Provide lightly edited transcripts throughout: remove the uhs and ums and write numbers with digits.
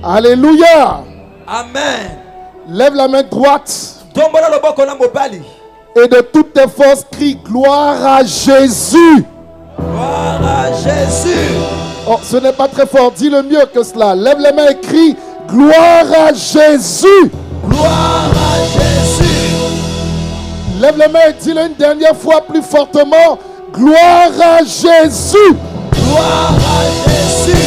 Alléluia. Amen. Lève la main droite. Tombola loboko na mobali. Et de toutes tes forces, crie gloire à Jésus. Gloire à Jésus. Oh, ce n'est pas très fort. Dis-le mieux que cela. Lève les mains et crie gloire à Jésus. Gloire à Jésus. Lève les mains et dis-le une dernière fois plus fortement. Gloire à Jésus. Gloire à Jésus.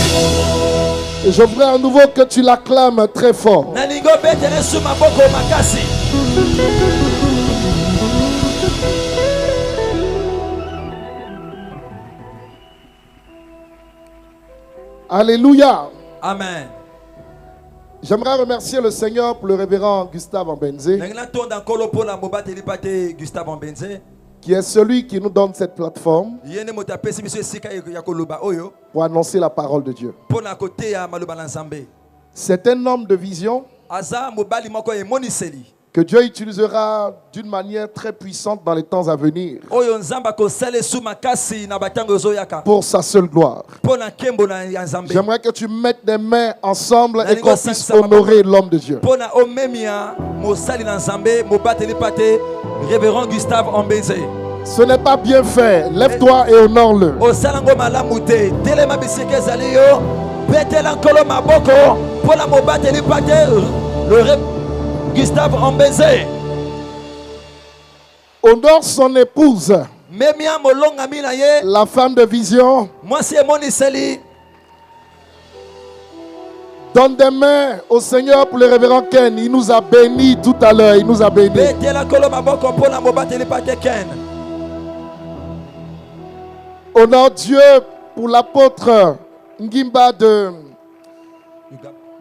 Et je voudrais à nouveau que tu l'acclames très fort. Nalingo betere su maboko makasi. Alléluia. Amen. J'aimerais remercier le Seigneur pour le révérend Gustave Ambenze, Gustave Ambenze, qui est celui qui nous donne cette plateforme pour annoncer la parole de Dieu. C'est un homme de vision que Dieu utilisera d'une manière très puissante dans les temps à venir pour sa seule gloire. J'aimerais que tu mettes des mains ensemble et qu'on puisse honorer l'homme de Dieu. Révérend Gustave Ambenze. Ce n'est pas bien fait. Lève-toi et honore-le. Gustave Ambenze. Honore son épouse, la femme de vision. Donne des mains au Seigneur pour le révérend Ken. Il nous a bénis tout à l'heure. Il nous a bénis. Honore Dieu pour l'apôtre Ngimba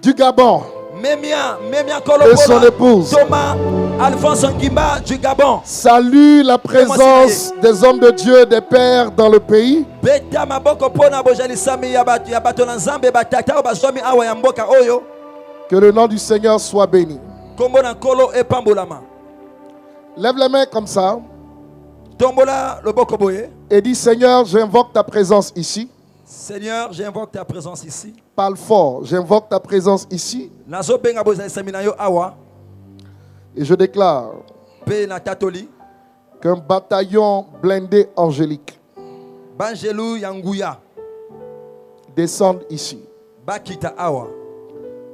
du Gabon et son épouse. Thomas Alphonse Ngimba du Gabon. Salue la présence des hommes de Dieu, des pères dans le pays. Que le nom du Seigneur soit béni. Lève les mains comme ça et dis: Seigneur, j'invoque ta présence ici. Seigneur, j'invoque ta présence ici. Parle fort. J'invoque ta présence ici. Et je déclare qu'un bataillon blindé angélique descende ici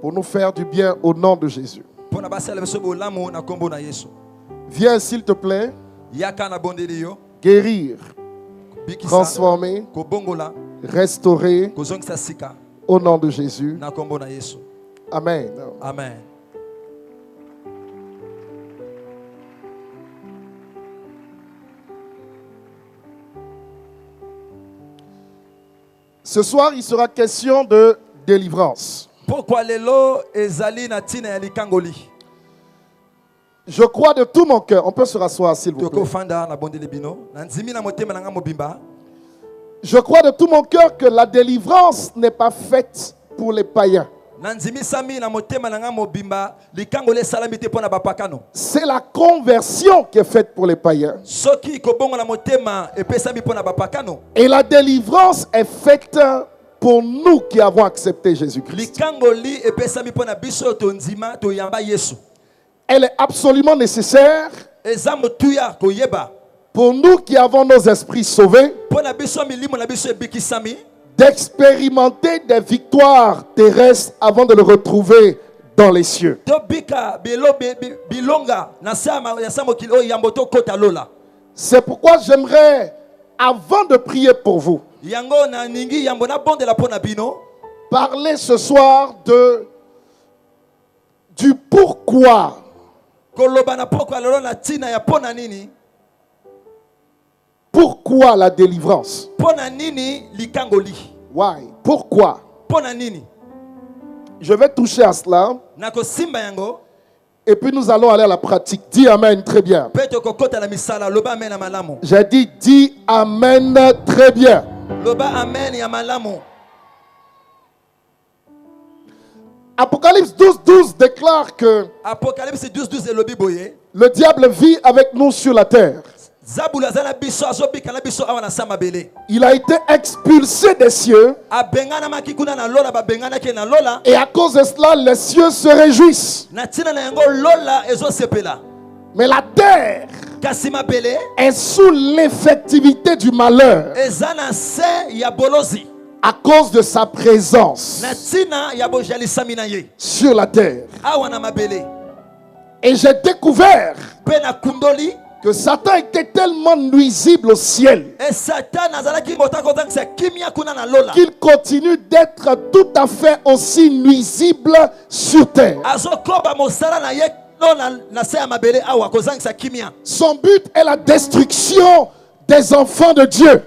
pour nous faire du bien au nom de Jésus. Viens s'il te plaît guérir, transformer, restaurer au nom de Jésus. Amen. Amen. Ce soir, il sera question de délivrance. Pourquoi lelo ezali na tina ya likangoli? Je crois de tout mon cœur. On peut se rasseoir s'il vous plaît. Je crois de tout mon cœur que la délivrance n'est pas faite pour les païens. C'est la conversion qui est faite pour les païens. Et la délivrance est faite pour nous qui avons accepté Jésus-Christ. Elle est absolument nécessaire pour nous qui avons nos esprits sauvés d'expérimenter des victoires terrestres avant de le retrouver dans les cieux. C'est pourquoi j'aimerais, avant de prier pour vous, parler ce soir du pourquoi. Pourquoi la délivrance? Why? Pourquoi? Je vais toucher à cela. Et puis nous allons aller à la pratique. Dis Amen très bien. J'ai dit dis Amen très bien. Apocalypse 12:12 déclare que le diable vit avec nous sur la terre. Il a été expulsé des cieux. Et à cause de cela, les cieux se réjouissent. Mais la terre est sous l'effectivité du malheur à cause de sa présence sur la terre. Et j'ai découvert que Satan était tellement nuisible au ciel qu'il continue d'être tout à fait aussi nuisible sur terre. Son but est la destruction des enfants de Dieu,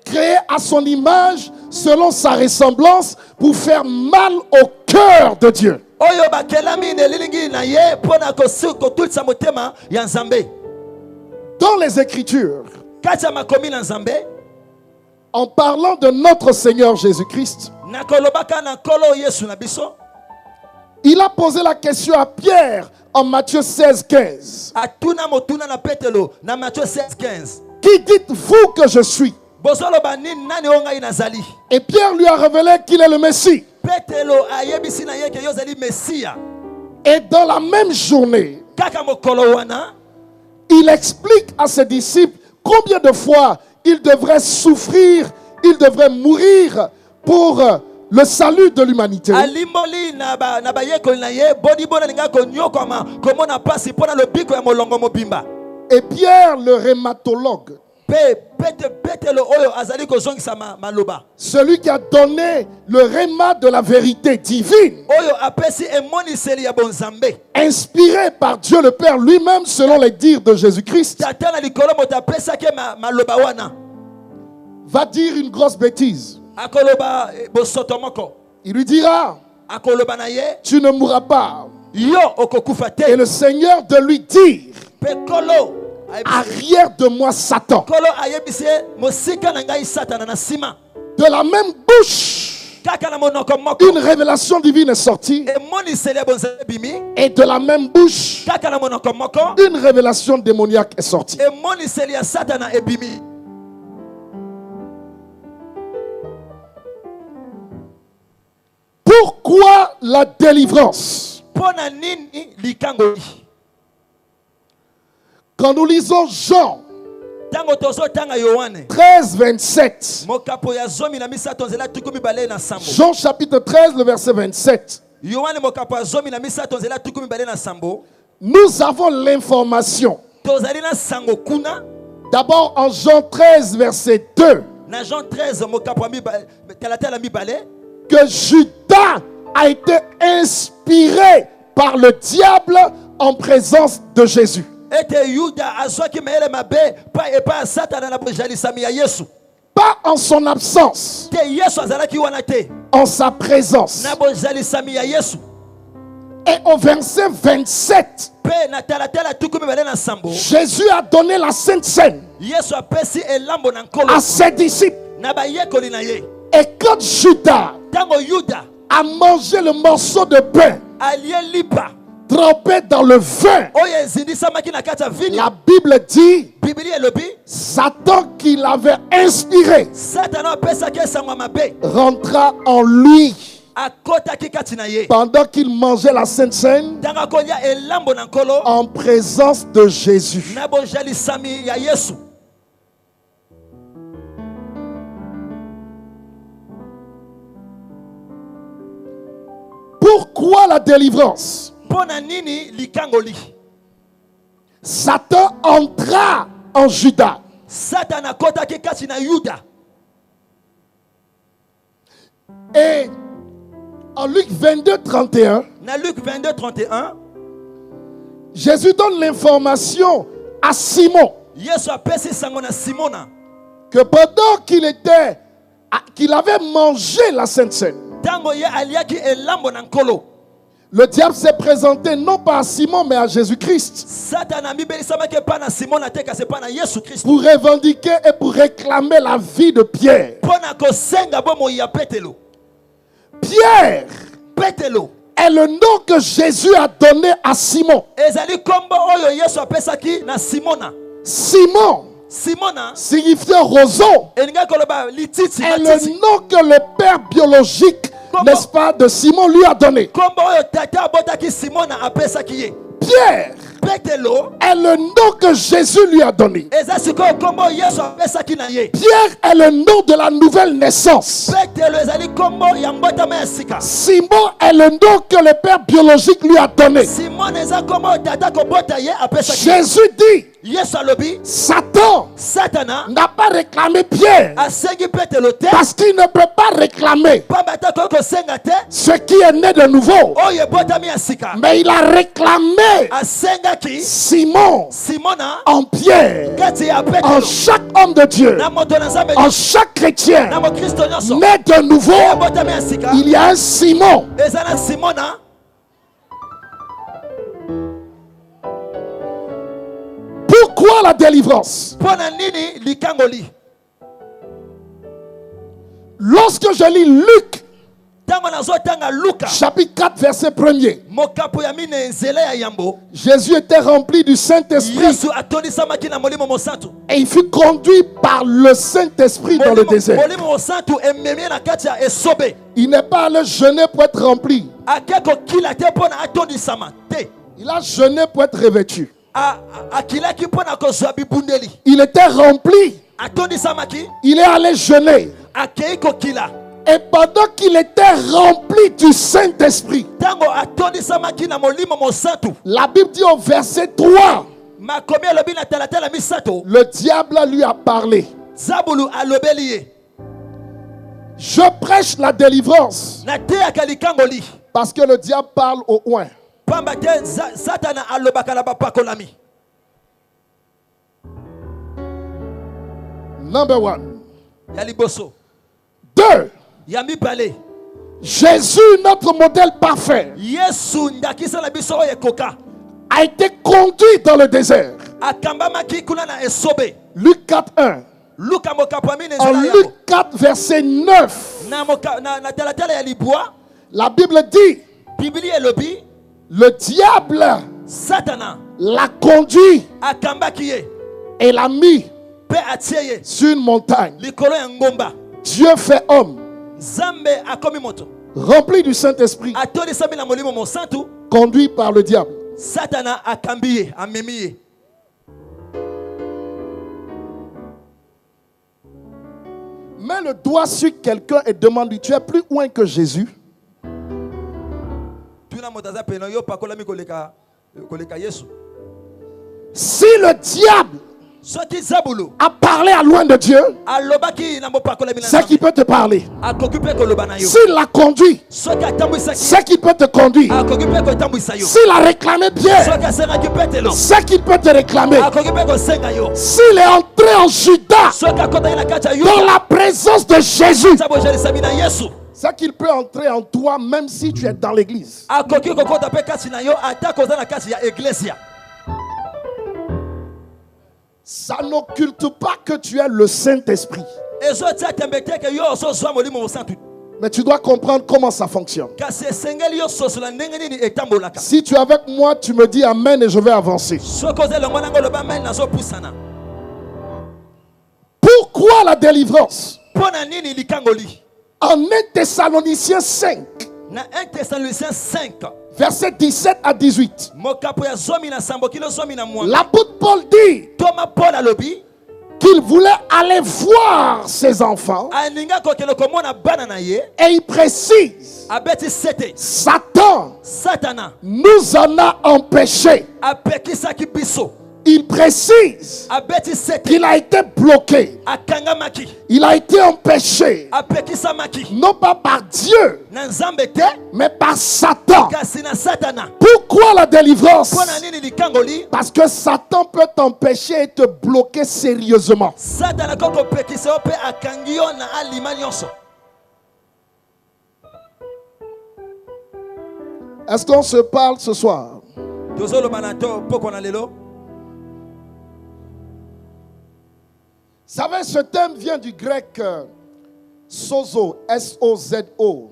créés à son image, selon sa ressemblance, pour faire mal au cœur de Dieu. Dans les Écritures, en parlant de notre Seigneur Jésus-Christ, il a posé la question à Pierre en Matthieu 16, 15. Qui dites-vous que je suis? Et Pierre lui a révélé qu'il est le Messie. Et dans la même journée, il explique à ses disciples combien de fois il devrait souffrir, il devrait mourir pour le salut de l'humanité. Et Pierre, le rhumatologue, celui qui a donné le rhéma de la vérité divine, inspiré par Dieu le Père lui-même selon les dires de Jésus-Christ, va dire une grosse bêtise. Il lui dira, tu ne mourras pas. Et le Seigneur de lui dire, arrière de moi Satan. De la même bouche, une révélation divine est sortie. Et de la même bouche, une révélation démoniaque est sortie. Pourquoi la délivrance? Quand nous lisons Jean 13, 27, Jean chapitre 13, le verset 27, nous avons l'information. D'abord en Jean 13, verset 2, que Judas a été inspiré par le diable en présence de Jésus. Pas en son absence, en sa présence. Et au verset 27, Jésus a donné la Sainte Seine à ses disciples. Et quand Judas a mangé le morceau de pain trempé dans le vin, la Bible dit, Satan qui l'avait inspiré rentra en lui pendant qu'il mangeait la Sainte Seine en présence de Jésus. Pourquoi la délivrance? Satan entra en Judas. Et en Luc 22, 31, Jésus donne l'information à Simon que pendant qu'il avait mangé la Sainte Seine, le diable s'est présenté non pas à Simon mais à Jésus-Christ pour revendiquer et pour réclamer la vie de Pierre. Pierre est le nom que Jésus a donné à Simon. Simon signifiant roseau est le nom que le père biologique, n'est-ce pas, de Simon lui a donné. Pierre est le nom que Jésus lui a donné. Pierre est le nom de la nouvelle naissance. Simon est le nom que le père biologique lui a donné. Jésus dit, Satan n'a pas réclamé Pierre parce qu'il ne peut pas réclamer ce qui est né de nouveau, mais il a réclamé Simon en Pierre, en chaque homme de Dieu, en chaque chrétien né de nouveau. Il y a un Simon. Pourquoi la délivrance? Lorsque je lis Luc chapitre 4 verset 1er, Jésus était rempli du Saint-Esprit et il fut conduit par le Saint-Esprit dans le désert. Il n'est pas allé jeûner pour être rempli. Il a jeûné pour être revêtu. Il était rempli. Il est allé jeûner. Et pendant qu'il était rempli du Saint-Esprit, la Bible dit au verset 3, le diable lui a parlé. Je prêche la délivrance parce que le diable parle au oin. Number one. 2. Jésus, notre modèle parfait, a été conduit dans le désert. Luc 4:1. En Luc 4 verset 9, la Bible dit, le diable l'a conduit et l'a mis sur une montagne. Dieu fait homme, rempli du Saint-Esprit, conduit par le diable. Mets le doigt sur quelqu'un et demande-lui, tu es plus loin que Jésus? Si le diable a parlé à loin de Dieu, c'est qu'il peut te parler. S'il l'a conduit, c'est qu'il peut te conduire. S'il a réclamé Pierre, c'est qu'il peut te réclamer. S'il est entré en Judas dans la présence de Jésus, c'est qu'il peut entrer en toi même si tu es dans l'église. Ça n'occulte pas que tu es le Saint-Esprit. Mais tu dois comprendre comment ça fonctionne. Si tu es avec moi, tu me dis Amen et je vais avancer. Pourquoi la délivrance? En 1 Thessaloniciens 5, verset 17 à 18, l'apôtre Paul dit qu'il voulait aller voir ses enfants et il précise, Satan nous en a empêchés. Il précise qu'il a été bloqué. Il a été empêché. Non pas par Dieu, mais par Satan. Pourquoi la délivrance? Parce que Satan peut t'empêcher et te bloquer sérieusement. Est-ce qu'on se parle ce soir? Vous savez, ce thème vient du grec sozo, S-O-Z-O,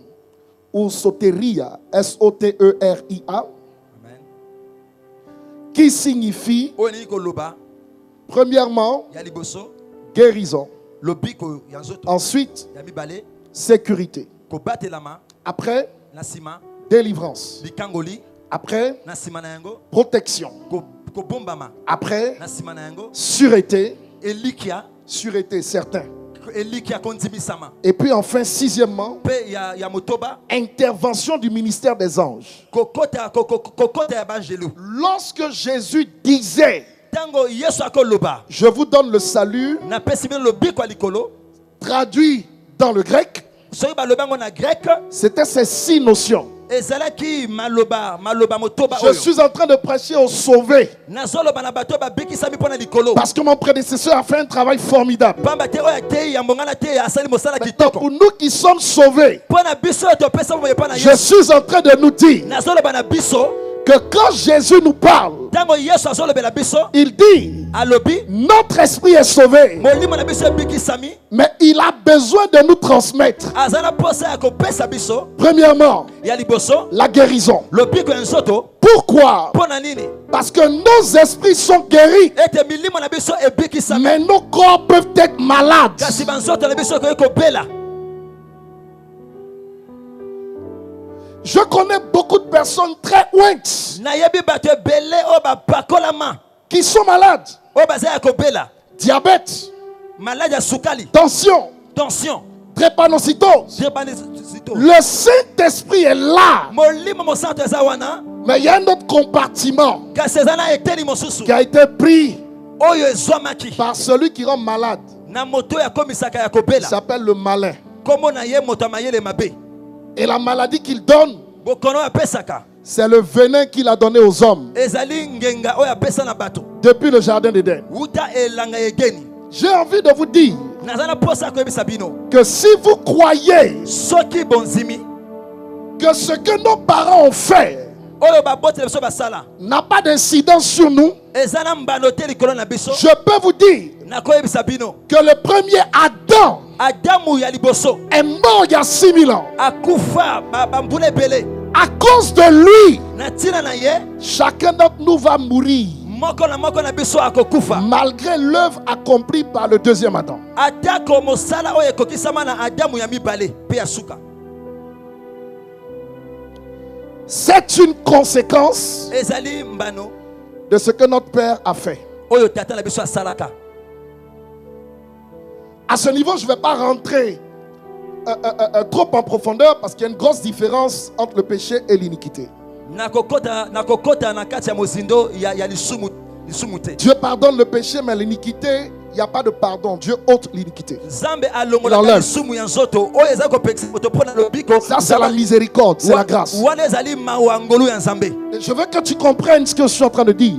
ou soteria, S-O-T-E-R-I-A, qui signifie, premièrement, guérison. Ensuite, sécurité. Après, délivrance. Après, protection. Après, sûreté. Sûreté, certain. Et puis enfin, sixièmement, intervention du ministère des anges. Lorsque Jésus disait, je vous donne le salut, traduit dans le grec, c'était ces 6 notions. Je suis en train de prêcher aux sauvés. Parce que mon prédécesseur a fait un travail formidable. Donc pour nous qui sommes sauvés, je suis en train de nous dire que quand Jésus nous parle, il dit, notre esprit est sauvé, mais il a besoin de nous transmettre, premièrement, la guérison. Pourquoi? Parce que nos esprits sont guéris, mais nos corps peuvent être malades. Je connais beaucoup de personnes très ouintes qui sont malades. Diabète, tension, drépanocytose. Le Saint-Esprit est là. Mais il y a un autre compartiment qui a été pris par celui qui rend malade. Il s'appelle le malin. Et la maladie qu'il donne, c'est le venin qu'il a donné aux hommes depuis le jardin d'Éden. J'ai envie de vous dire que si vous croyez que ce que nos parents ont fait n'a pas d'incidence sur nous, je peux vous dire que le premier Adam est mort il y a 6000 ans. À cause de lui, chacun d'entre nous va mourir, malgré l'œuvre accomplie par le deuxième Adam. C'est une conséquence de ce que notre Père a fait. À ce niveau, je ne vais pas rentrer trop en profondeur parce qu'il y a une grosse différence entre le péché et l'iniquité. Dieu pardonne le péché, mais l'iniquité, il n'y a pas de pardon. Dieu ôte l'iniquité. Ça, c'est la miséricorde, c'est la grâce. Je veux que tu comprennes ce que je suis en train de dire.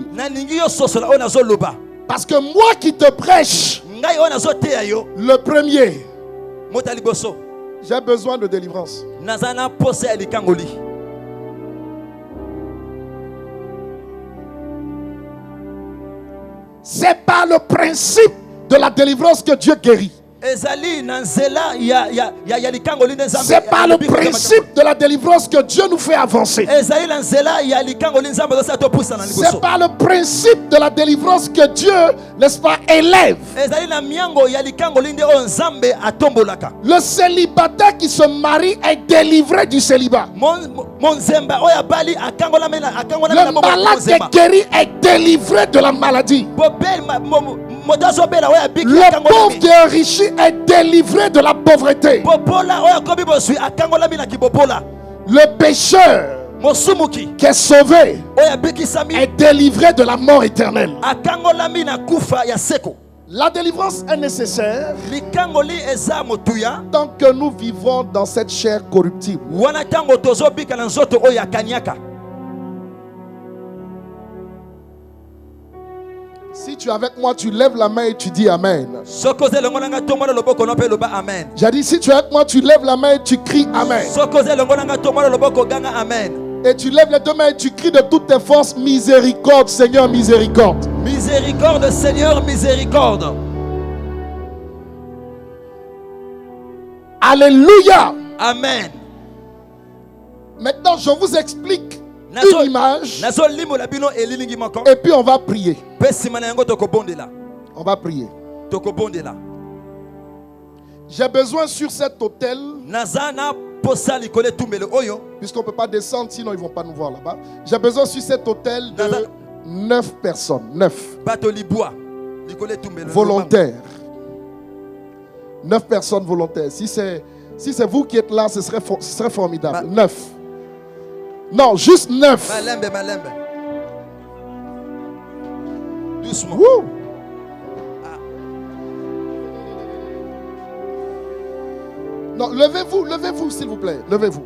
Parce que moi qui te prêche, le premier, j'ai besoin de délivrance. C'est pas le principe de la délivrance que Dieu guérit. C'est pas le principe de la délivrance que Dieu nous fait avancer. C'est pas le principe de la délivrance que Dieu, n'est-ce pas, élève. Le célibataire qui se marie est délivré du célibat. Le malade qui est guéri est délivré de la maladie. Le pauvre qui est enrichi est délivré de la pauvreté. Le pécheur qui est sauvé est délivré de la mort éternelle. La délivrance est nécessaire tant que nous vivons dans cette chair corruptible. Si tu es avec moi, tu lèves la main et tu dis Amen. J'ai dit, si tu es avec moi, tu lèves la main et tu cries Amen. Et tu lèves les deux mains et tu cries de toutes tes forces, miséricorde, Seigneur, miséricorde. Miséricorde, Seigneur, miséricorde. Alléluia. Amen. Maintenant, je vous explique une image. Et puis on va prier. On va prier. J'ai besoin sur cet hôtel, puisqu'on ne peut pas descendre, sinon ils ne vont pas nous voir là-bas. J'ai besoin sur cet hôtel de 9 personnes. 9 volontaires. 9 personnes volontaires. Si c'est vous qui êtes là, ce serait formidable. 9. Non, juste 9. Doucement. Woo. Non, levez-vous s'il vous plaît. Levez-vous.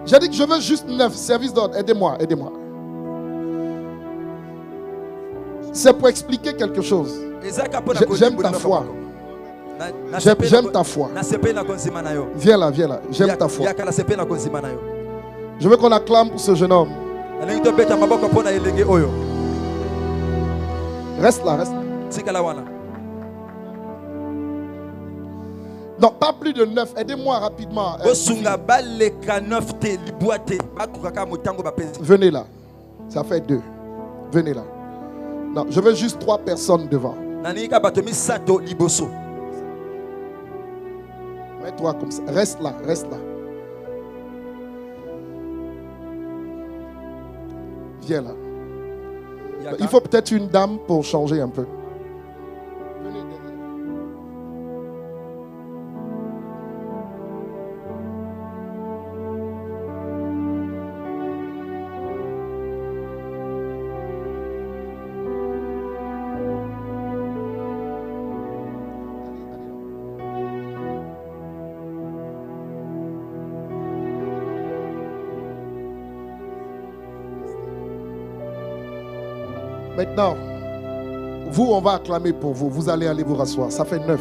J'ai dit que je veux juste 9. Service d'ordre, aidez-moi. C'est pour expliquer quelque chose. J'aime ta foi. J'aime ta foi. Viens là. J'aime ta foi. Je veux qu'on acclame pour ce jeune homme. Reste là. Non, pas plus de 9. Aidez-moi rapidement. Venez là. Ça fait 2. Venez là. Non, je veux juste 3 personnes devant. Mets-toi comme ça. Reste là. Viens là. Il faut peut-être une dame pour changer un peu. Venez derrière. Maintenant, vous, on va acclamer pour vous. Vous allez aller vous rasseoir. Ça fait 9.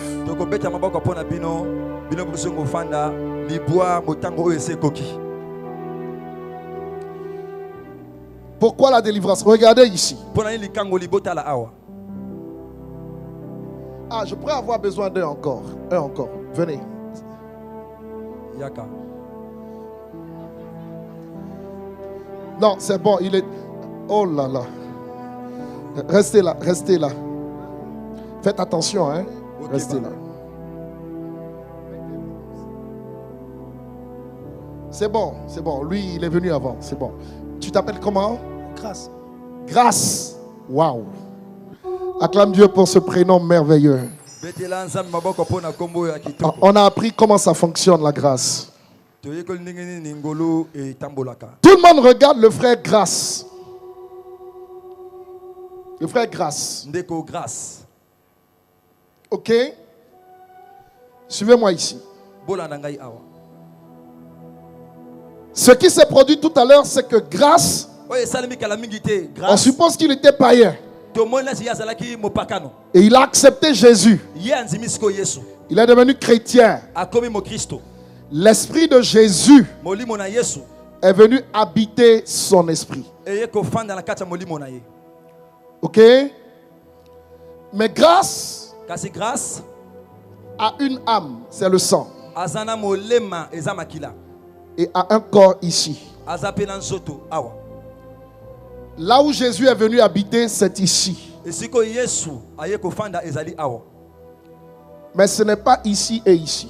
Pourquoi la délivrance? Regardez ici. Ah, je pourrais avoir besoin d'un encore. Un encore. Venez. Yaka. Non, c'est bon. Il est... Oh là là. Restez là. Faites attention, hein. Okay, restez là. C'est bon. Lui, il est venu avant. C'est bon. Tu t'appelles comment? Grâce. Waouh. Acclame Dieu pour ce prénom merveilleux. On a appris comment ça fonctionne, la grâce. Tout le monde regarde le frère Grâce. Le frère Grâce. Ok. Suivez-moi ici. Ce qui s'est produit tout à l'heure, c'est que Grâce, on suppose qu'il était païen. Et il a accepté Jésus. Il est devenu chrétien. L'esprit de Jésus est venu habiter son esprit. Ok? Mais grâce a une âme, c'est le sang. Et a un corps ici. Là où Jésus est venu habiter, c'est ici. Mais ce n'est pas ici et ici.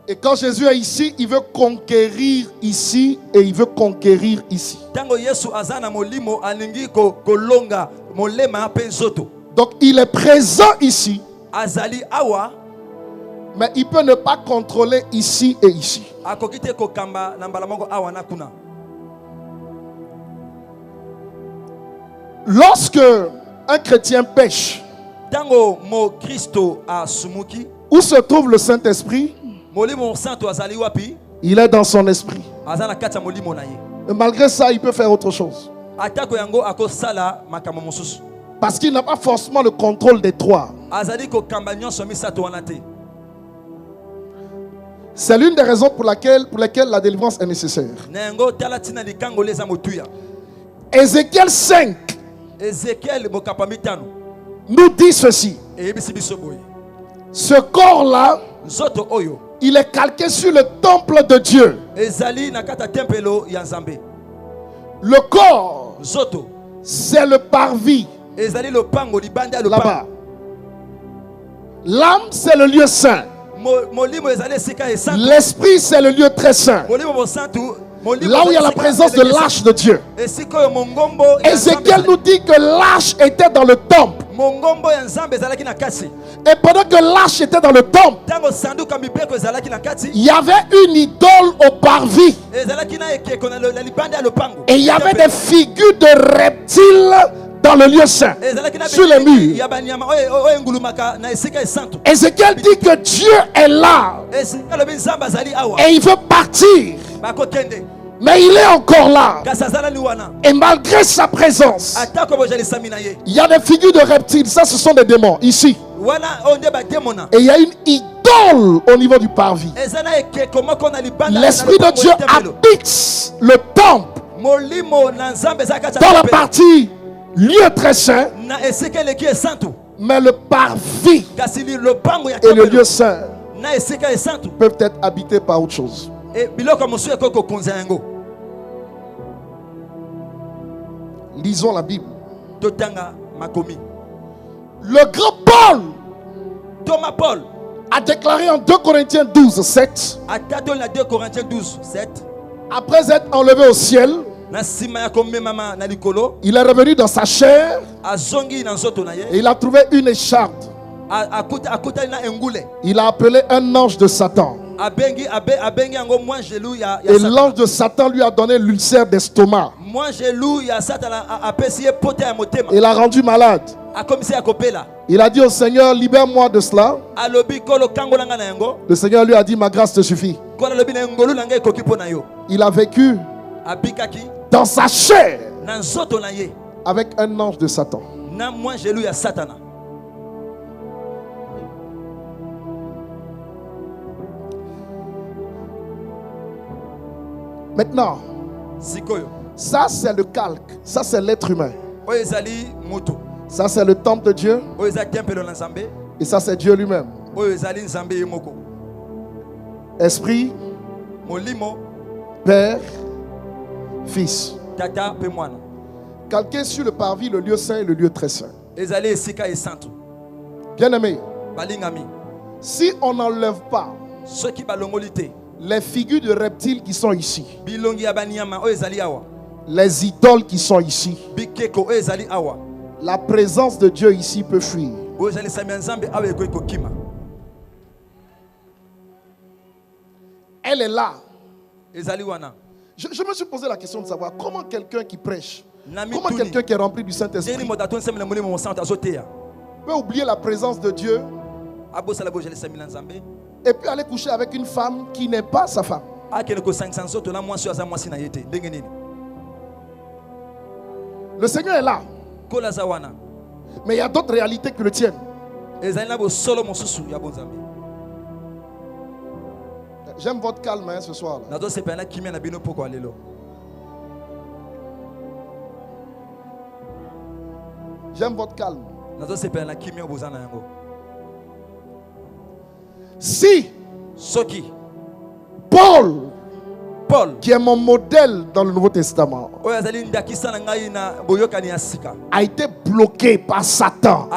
Et quand Jésus est ici, il veut conquérir ici et il veut conquérir ici. Donc il est présent ici. Mais il peut ne pas contrôler ici et ici. Lorsque un chrétien pêche, où se trouve le Saint-Esprit? Il est dans son esprit. Et malgré ça, il peut faire autre chose. Parce qu'il n'a pas forcément le contrôle des trois. C'est l'une des raisons pour lesquelles la délivrance est nécessaire. Ézéchiel 5 nous dit ceci. Ce corps-là il est calqué sur le temple de Dieu. Le corps, c'est le parvis. Là-bas. L'âme, c'est le lieu saint. L'esprit, c'est le lieu très saint. Là où il y a la présence de l'arche de Dieu. Ézéchiel nous dit que l'arche était dans le temple. Et pendant que l'arche était dans le temple, il y avait une idole au parvis. Et il y avait des figures de reptiles dans le lieu saint, sur les murs. Ézéchiel dit que Dieu est là et il veut partir, mais il est encore là. Et malgré sa présence, il y a des figures de reptiles. Ça, ce sont des démons ici. Et il y a une idole au niveau du parvis. L'Esprit de Dieu habite le temple dans la partie lieu très saint, mais le parvis et le lieu saint peuvent être habités par autre chose. Lisons la Bible. Le grand Paul a déclaré en 2 Corinthiens 12, 7, après être enlevé au ciel, il est revenu dans sa chair et il a trouvé une écharpe. Il a appelé un ange de Satan. Et l'ange de Satan lui a donné l'ulcère d'estomac. Il l'a rendu malade. Il a dit au Seigneur, libère-moi de cela. Le Seigneur lui a dit, ma grâce te suffit. Il a vécu dans sa chair avec un ange de Satan. Maintenant, ça c'est le calque, ça c'est l'être humain. Ça c'est le temple de Dieu. Et ça c'est Dieu lui-même. Esprit, Père, Fils. Calqué sur le parvis, le lieu saint et le lieu très saint. Bien aimé, si on n'enlève pas les figures de reptiles qui sont ici, les idoles qui sont ici, la présence de Dieu ici peut fuir. Elle est là. Je me suis posé la question de savoir comment quelqu'un qui prêche, comment quelqu'un qui est rempli du Saint-Esprit peut oublier la présence de Dieu et puis aller coucher avec une femme qui n'est pas sa femme. Le Seigneur est là. Mais il y a d'autres réalités que le tienne. J'aime votre calme ce soir là. J'aime votre calme. Si Paul, qui est mon modèle dans le Nouveau Testament, a été bloqué par Satan.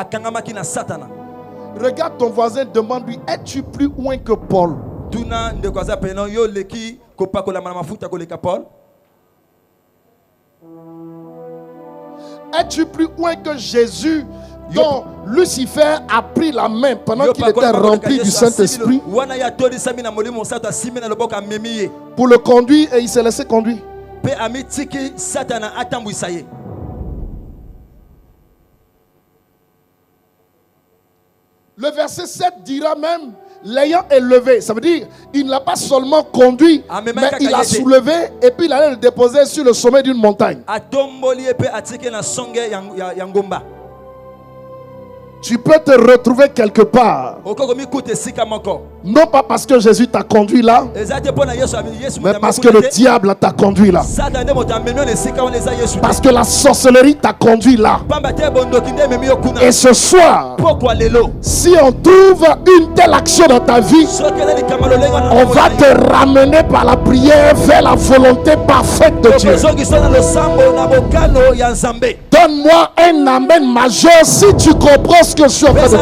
Regarde ton voisin, demande-lui, es-tu plus loin que Paul? Es-tu plus loin que Jésus, dont Lucifer a pris la main pendant qu'il était rempli du Saint-Esprit pour le conduire, et il s'est laissé conduire? Le verset 7 dira même, l'ayant élevé, ça veut dire il ne l'a pas seulement conduit, mais il l'a soulevé et puis il allait le déposer sur le sommet d'une montagne. Tu peux te retrouver quelque part Non pas parce que Jésus t'a conduit là, mais parce que le diable t'a conduit là. Parce que la sorcellerie t'a conduit là. Et ce soir, si on trouve une telle action dans ta vie, on va te ramener par la prière vers la volonté parfaite de Dieu. Donne-moi un amen majeur si tu comprends ce que je suis en train de dire.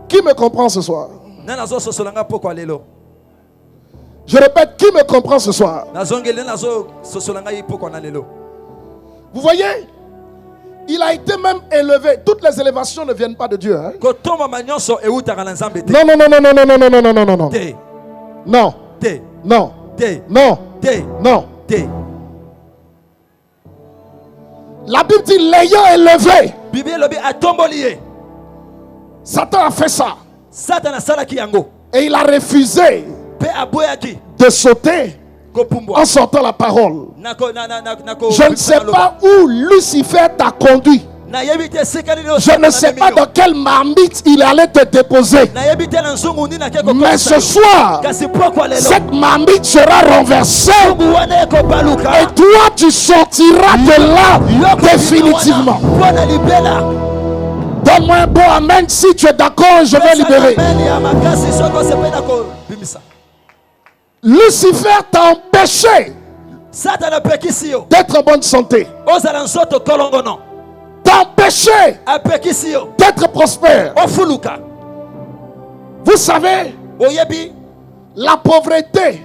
Qui me comprend ce soir? Je répète, qui me comprend ce soir? Vous voyez, il a été même élevé. Toutes les élévations ne viennent pas de Dieu. Hein? Non, non, non, non, non, non, non, non, non, non, non, non. Non. Non. Non. Non. La Bible dit l'ayant élevé. Satan a fait ça. Et il a refusé de sauter en sortant la parole. Je ne sais pas où Lucifer t'a conduit. Je ne sais pas dans quelle marmite il allait te déposer. Mais ce soir, cette marmite sera renversée. Et toi, tu sortiras de là définitivement. Donne-moi un bon amen si tu es d'accord, je vais libérer. Lucifer t'a empêché d'être en bonne santé. T'a empêché d'être prospère. Vous savez, la pauvreté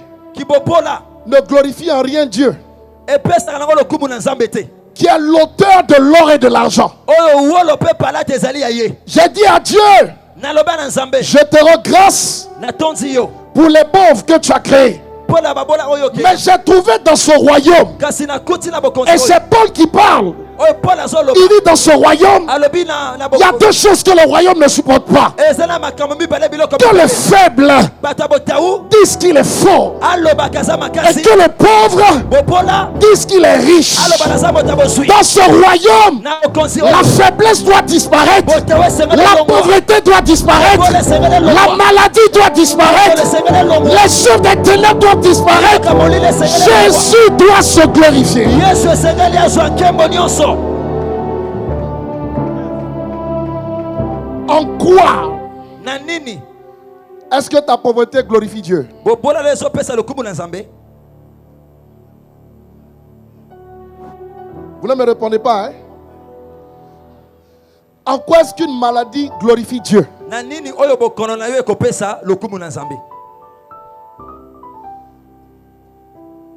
ne glorifie en rien Dieu, qui est l'auteur de l'or et de l'argent. J'ai dit à Dieu, je te rends grâce pour les pauvres que tu as créés. Mais j'ai trouvé dans ce royaume, et c'est Paul qui parle, il dit dans ce royaume, il y a deux choses que le royaume ne supporte pas. Que les faibles disent qu'il est fort, et que les pauvres disent qu'il est riche. Dans ce royaume, la faiblesse doit disparaître, la pauvreté doit disparaître, la maladie doit disparaître, les œuvres des ténèbres doivent disparaître. Jésus doit se glorifier. En quoi est-ce que ta pauvreté glorifie Dieu? Vous ne me répondez pas, hein? En quoi est-ce qu'une maladie glorifie Dieu?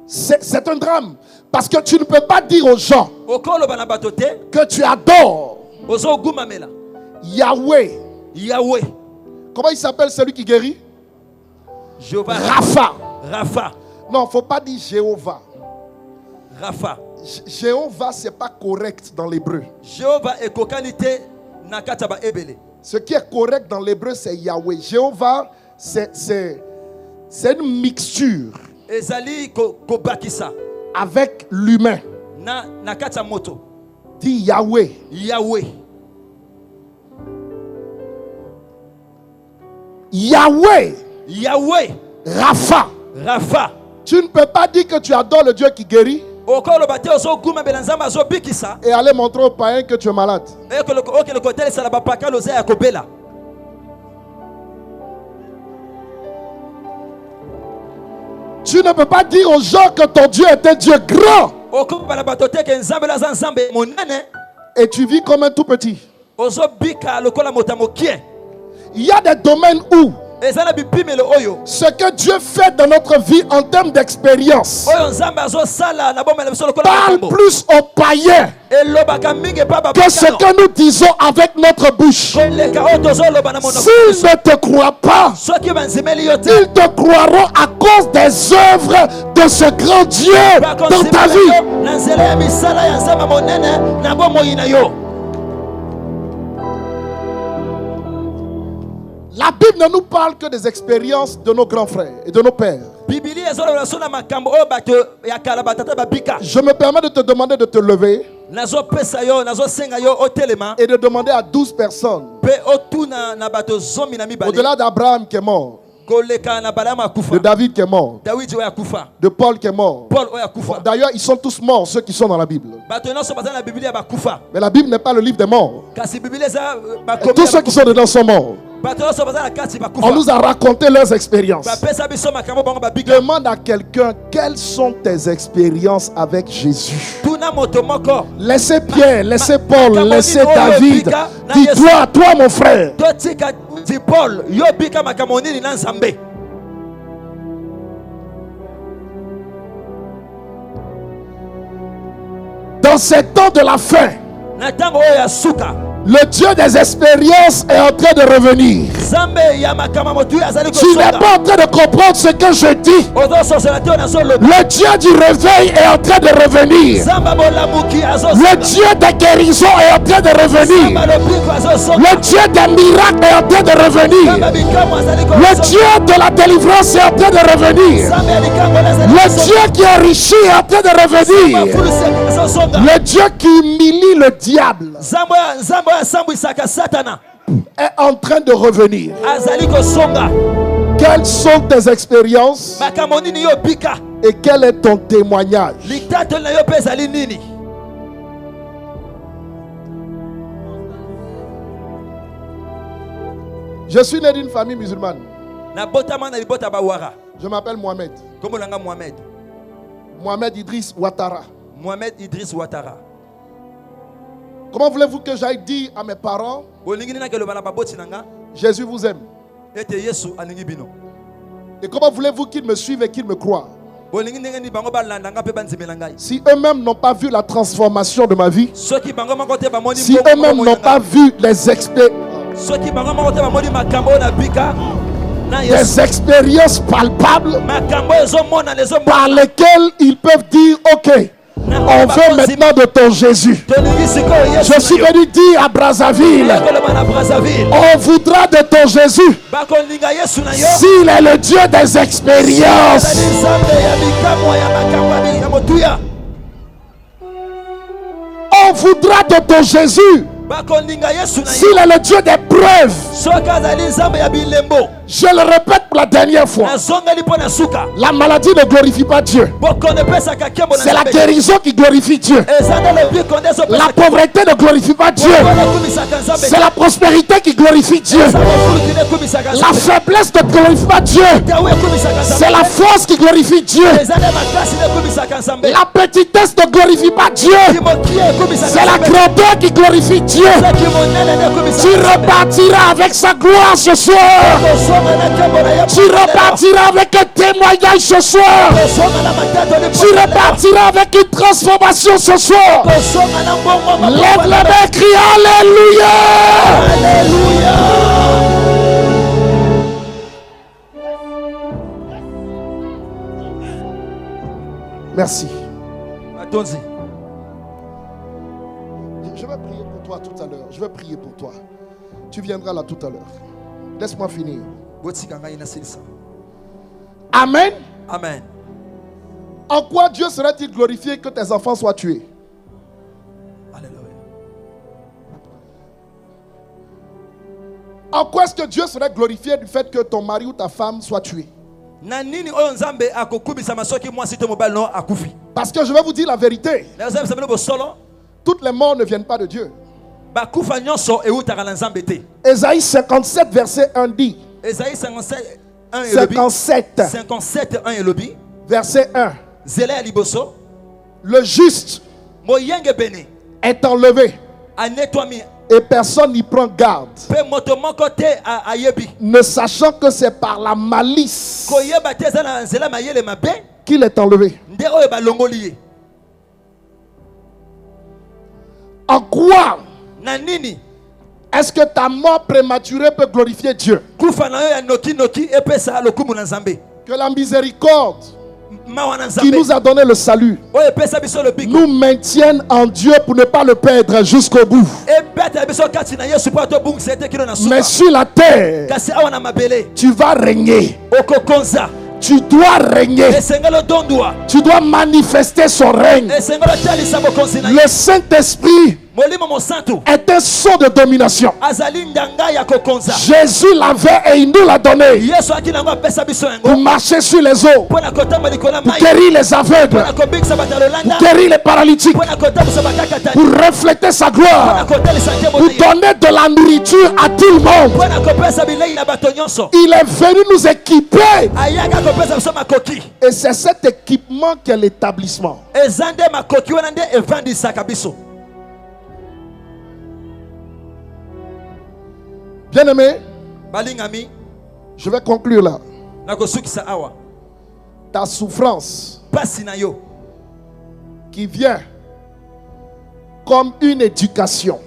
C'est un drame. Parce que tu ne peux pas dire aux gens que tu adores Yahweh. Comment il s'appelle celui qui guérit? Rapha. Non, il ne faut pas dire Jéhovah. Rapha. Jéhovah, ce n'est pas correct dans l'hébreu. Ce qui est correct dans l'hébreu, c'est Yahweh. Jéhovah, c'est une mixture avec l'humain. Dis Yahweh. Yahweh. Rapha. Tu ne peux pas dire que tu adores le Dieu qui guérit et aller montrer aux païens que tu es malade. Tu ne peux pas dire aux gens que ton Dieu est un Dieu grand et tu vis comme un tout petit. Il y a des domaines où ce que Dieu fait dans notre vie en termes d'expérience parle plus aux païens que ce que nous disons avec notre bouche. S'ils ne te croient pas, ils te croiront à cause des œuvres de ce grand Dieu dans ta vie. La Bible ne nous parle que des expériences de nos grands frères et de nos pères. Je me permets de te demander de te lever. et de demander à 12 personnes, au-delà d'Abraham qui est mort, de David qui est mort, de Paul qui est mort. D'ailleurs, ils sont tous morts, ceux qui sont dans la Bible. Mais la Bible n'est pas le livre des morts. Et tous ceux qui sont dedans sont morts. On nous a raconté leurs expériences. Demande à quelqu'un, quelles sont tes expériences avec Jésus? Laissez Pierre, laissez Paul, laissez David. Dis-toi, toi mon frère. Dans ces temps de la fin, le Dieu des expériences est en train de revenir. Tu n'es pas en train de comprendre ce que je dis. Le Dieu du réveil est en train de revenir. Le Dieu des guérisons est en train de revenir. Le Dieu des miracles est en train de revenir. Le Dieu de la délivrance est en train de revenir. Le Dieu qui enrichit est en train de revenir. Le Dieu qui humilie le diable est en train de revenir. Quelles sont tes expériences et quel est ton témoignage? Je suis né d'une famille musulmane. Je m'appelle Mohamed. Mohamed Idriss Ouattara. Comment voulez-vous que j'aille dire à mes parents, Jésus vous aime? Et comment voulez-vous qu'ils me suivent et qu'ils me croient? Si eux-mêmes n'ont pas vu la transformation de ma vie, si eux-mêmes n'ont pas vu les expériences palpables par lesquelles ils peuvent dire, ok, on veut maintenant de ton Jésus. Je suis venu dire à Brazzaville, on voudra de ton Jésus. S'il est le Dieu des expériences, on voudra de ton Jésus. S'il est le Dieu des preuves, je le répète pour la dernière fois, la maladie ne glorifie pas Dieu. C'est la guérison qui glorifie Dieu. La pauvreté ne glorifie pas Dieu. C'est la prospérité qui glorifie Dieu. La faiblesse ne glorifie pas Dieu. C'est la force qui glorifie Dieu. La petitesse ne glorifie pas Dieu. C'est la grandeur qui glorifie Dieu. Tu repartiras avec sa gloire ce soir. Tu repartiras avec un témoignage ce soir. Tu repartiras avec une transformation ce soir. Lève les mains, crie Alléluia. Alléluia. Merci. Attends-y. Je vais prier pour toi tout à l'heure. Je vais prier pour toi. Tu viendras là tout à l'heure. Laisse-moi finir. Amen. Amen. En quoi Dieu serait-il glorifié que tes enfants soient tués? Alléluia. En quoi est-ce que Dieu serait glorifié du fait que ton mari ou ta femme soit tué? Parce que je vais vous dire la vérité. Toutes les morts ne viennent pas de Dieu. Ésaïe 57 verset 1 dit. Ésaïe 57 verset 1. Le juste est enlevé et personne n'y prend garde, ne sachant que c'est par la malice qu'il est enlevé. En quoi est-ce que ta mort prématurée peut glorifier Dieu? Que la miséricorde qui nous a donné le salut nous maintienne en Dieu pour ne pas le perdre jusqu'au bout. Mais sur la terre, tu vas régner. tu dois régner. Tu dois manifester son règne. Le Saint-Esprit est un sceau de domination. Jésus l'avait et il nous l'a donné pour marcher sur les eaux, pour guérir les aveugles, pour guérir les paralytiques, pour refléter sa gloire, pour donner de la nourriture à tout le monde. Il est venu nous équiper. Et c'est cet équipement qui est l'établissement. Bien-aimé, je vais conclure là. Ta souffrance qui vient comme une éducation,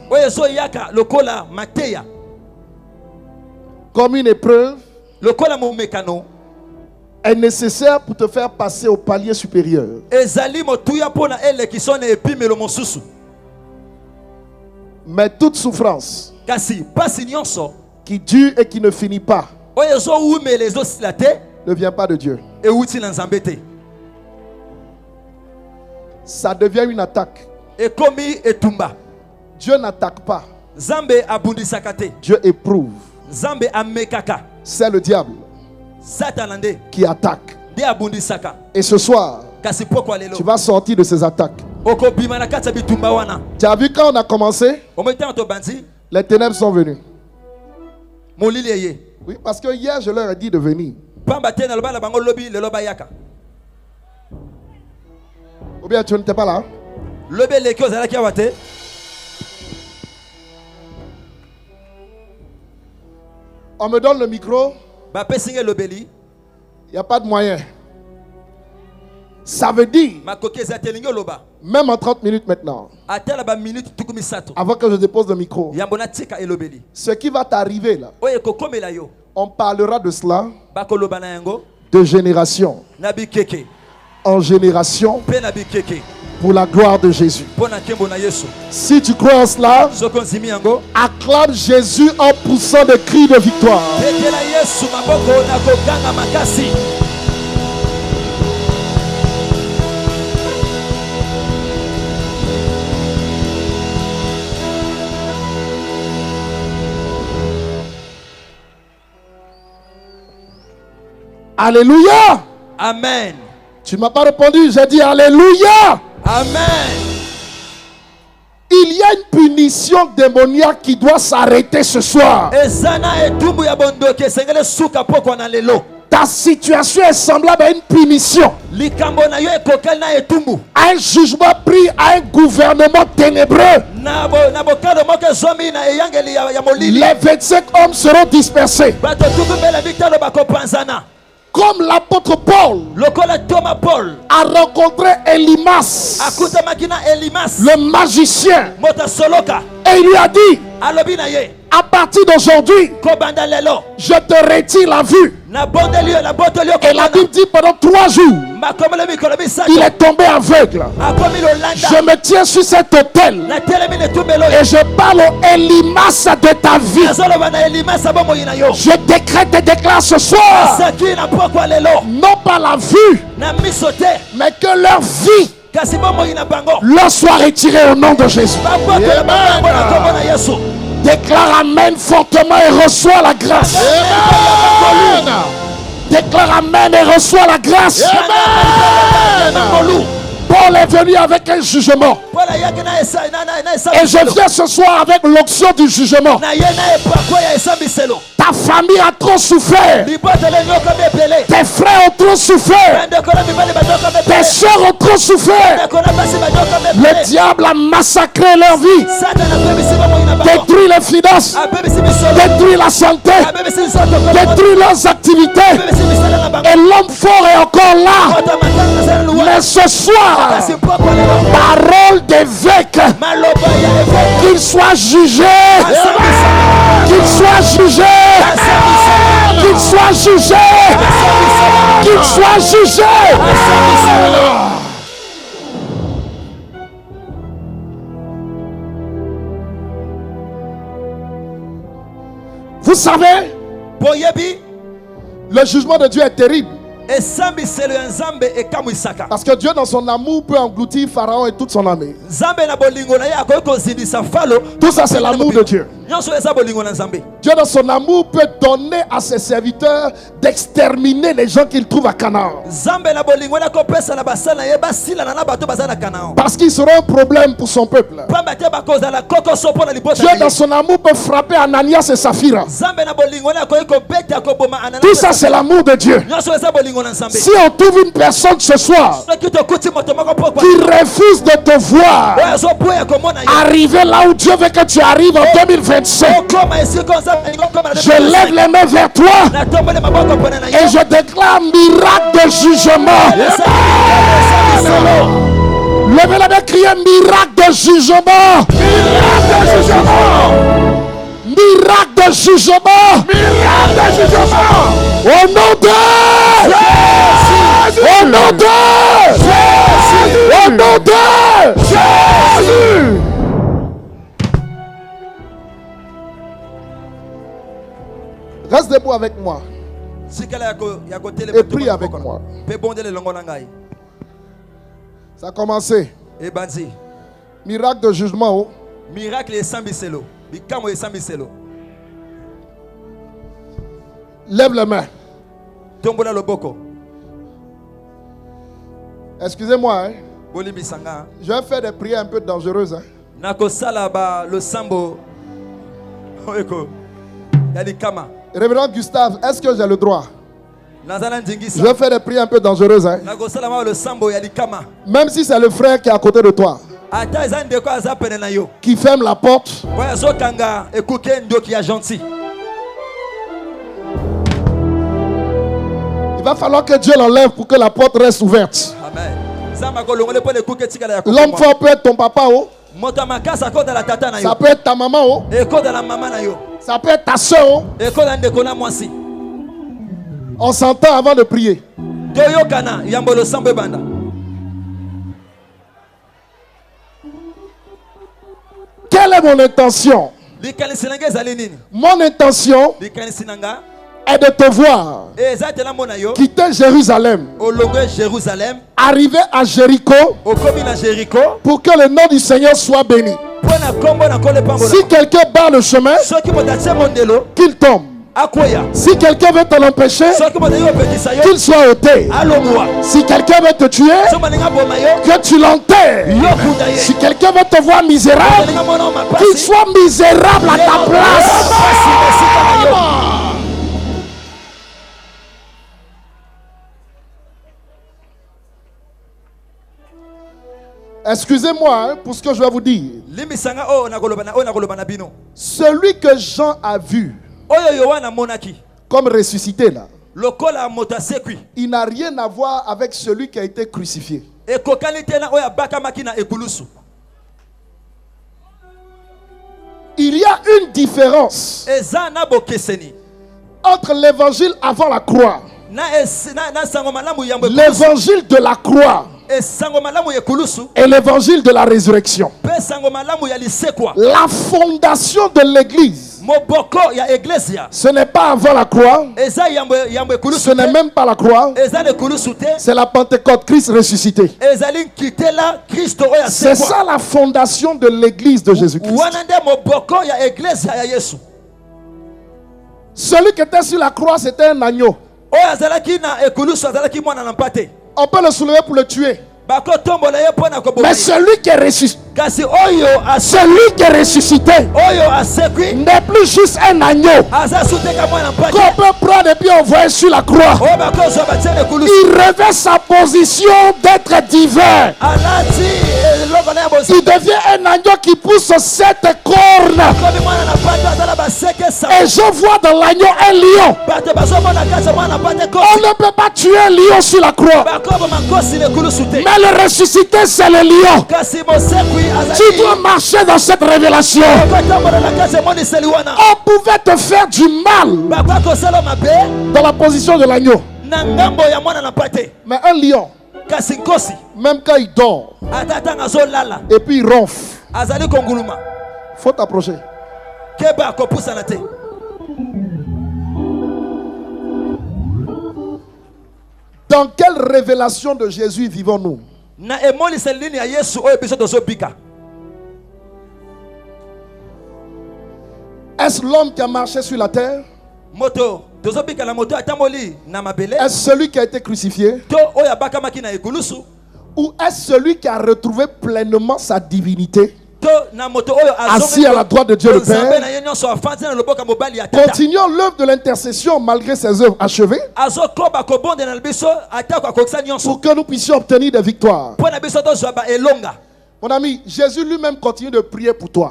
comme une épreuve, est nécessaire pour te faire passer au palier supérieur. Mais toute souffrance qui dure et qui ne finit pas ne vient pas de Dieu. Ça devient une attaque. Dieu n'attaque pas. Dieu éprouve. C'est le diable qui attaque. Et ce soir, tu vas sortir de ces attaques. Tu as vu quand on a commencé, les ténèbres sont venues. Oui, parce que hier je leur ai dit de venir. Ou bien tu n'étais pas là? On me donne le micro. Il n'y a pas de moyen. Ça veut dire, même en 30 minutes maintenant, avant que je dépose le micro, ce qui va t'arriver là, on parlera de cela de génération en génération pour la gloire de Jésus. Si tu crois en cela, acclame Jésus en poussant des cris de victoire. Alléluia. Amen. Tu ne m'as pas répondu, j'ai dit Alléluia. Amen. Il y a une punition démoniaque qui doit s'arrêter ce soir. Ta situation est semblable à une punition, à un jugement pris à un gouvernement ténébreux. Les 25 hommes seront dispersés. Comme l'apôtre Paul a rencontré Elimas, le magicien, et il lui a dit, à partir d'aujourd'hui, je te retire la vue. Et la Bible dit pendant 3 jours, il est tombé aveugle. Je me tiens sur cet autel et je parle au Elimas de ta vie. Je décrète et déclare ce soir, non pas la vue, mais que leur vie leur soit retirée au nom de Jésus. Déclare Amen fortement et reçois la grâce. Amen. Déclare Amen et reçois la grâce. Amen. Paul est venu avec un jugement. Et je viens ce soir avec l'onction du jugement. Ta famille a trop souffert. Tes frères ont trop souffert. Tes soeurs ont trop souffert. Le diable a massacré leur vie. Détruit les finances. Détruit la santé. Détruit leurs activités. Et l'homme fort est encore là. Mais ce soir, parole d'évêque, qu'il soit jugé, qu'il soit jugé, qu'il soit jugé, qu'il soit jugé. Vous savez, le jugement de Dieu est terrible. Parce que Dieu dans son amour peut engloutir Pharaon et toute son armée. Tout ça c'est l'amour de Dieu. Dieu dans son amour peut donner à ses serviteurs d'exterminer les gens qu'il trouve à Canaan. Parce qu'ils seront un problème pour son peuple. Dieu dans son amour peut frapper Ananias et Saphira. Tout ça c'est l'amour de Dieu. Si on trouve une personne ce soir qui refuse de te voir arriver là où Dieu veut que tu arrives en 2025, je lève les mains vers toi et je déclare miracle de jugement. Levez la main, criez miracle de jugement. Miracle de jugement. Miracle de jugement. Miracle de jugement. Au nom de Jésus. Au nom de Jésus. Au nom de Jésus. Reste debout avec moi et prie avec moi. Ça a commencé. Miracle de jugement. Miracle et sambiselo. Bikamo et sambiselo. Lève les mains. Tombola loboko. Excusez-moi. Hein. Bolimisanga. Je vais faire des prières un peu dangereuses. Hein. Nakosala ba le sambo. Oeko. Yalikama. Révérend Gustave, est-ce que j'ai le droit? Je vais faire des prières un peu dangereuses. Hein. Même si c'est le frère qui est à côté de toi, qui ferme la porte, il va falloir que Dieu l'enlève pour que la porte reste ouverte. L'homme fort peut être ton papa. Oh. Ça peut être ta maman. Oh. Ça peut être ta soeur. Oh. On s'entend avant de prier. Quelle est mon intention? Mon intention est de te voir quitter Jérusalem, arriver à Jéricho, pour que le nom du Seigneur soit béni. Si quelqu'un barre le chemin, qu'il tombe. Si quelqu'un veut te l'empêcher, qu'il soit ôté. Si quelqu'un veut te tuer, que tu l'enterres. Si quelqu'un veut te voir misérable, qu'il soit misérable à ta place. Excusez-moi hein, pour ce que je vais vous dire. Celui que Jean a vu comme ressuscité là, il n'a rien à voir avec celui qui a été crucifié. Il y a une différence entre l'évangile avant la croix, l'évangile de la croix et l'évangile de la résurrection. La fondation de l'église, ce n'est pas avant la croix, ce n'est même pas la croix, c'est la Pentecôte, Christ ressuscité. C'est ça la fondation de l'église de Jésus-Christ. Celui qui était sur la croix, c'était un agneau. On peut le soulever pour le tuer. Mais celui qui est ressuscité, n'est plus juste un agneau qu'on peut prendre et puis envoyer sur la croix. Il revêt sa position d'être divin. Il devient un agneau qui pousse 7 cornes. Et je vois dans l'agneau un lion. On ne peut pas tuer un lion sur la croix. Mais le ressuscité, c'est le lion. Tu dois marcher dans cette révélation. On pouvait te faire du mal dans la position de l'agneau. Mais un lion, même quand il dort et puis il ronfle, faut t'approcher. Dans quelle révélation de Jésus vivons-nous? Est-ce l'homme qui a marché sur la terre? Est-ce celui qui a été crucifié? Ou est-ce celui qui a retrouvé pleinement sa divinité, assis à la droite de Dieu le Père? Continuons l'œuvre de l'intercession malgré ses œuvres achevées, pour que nous puissions obtenir des victoires. Mon ami, Jésus lui-même continue de prier pour toi.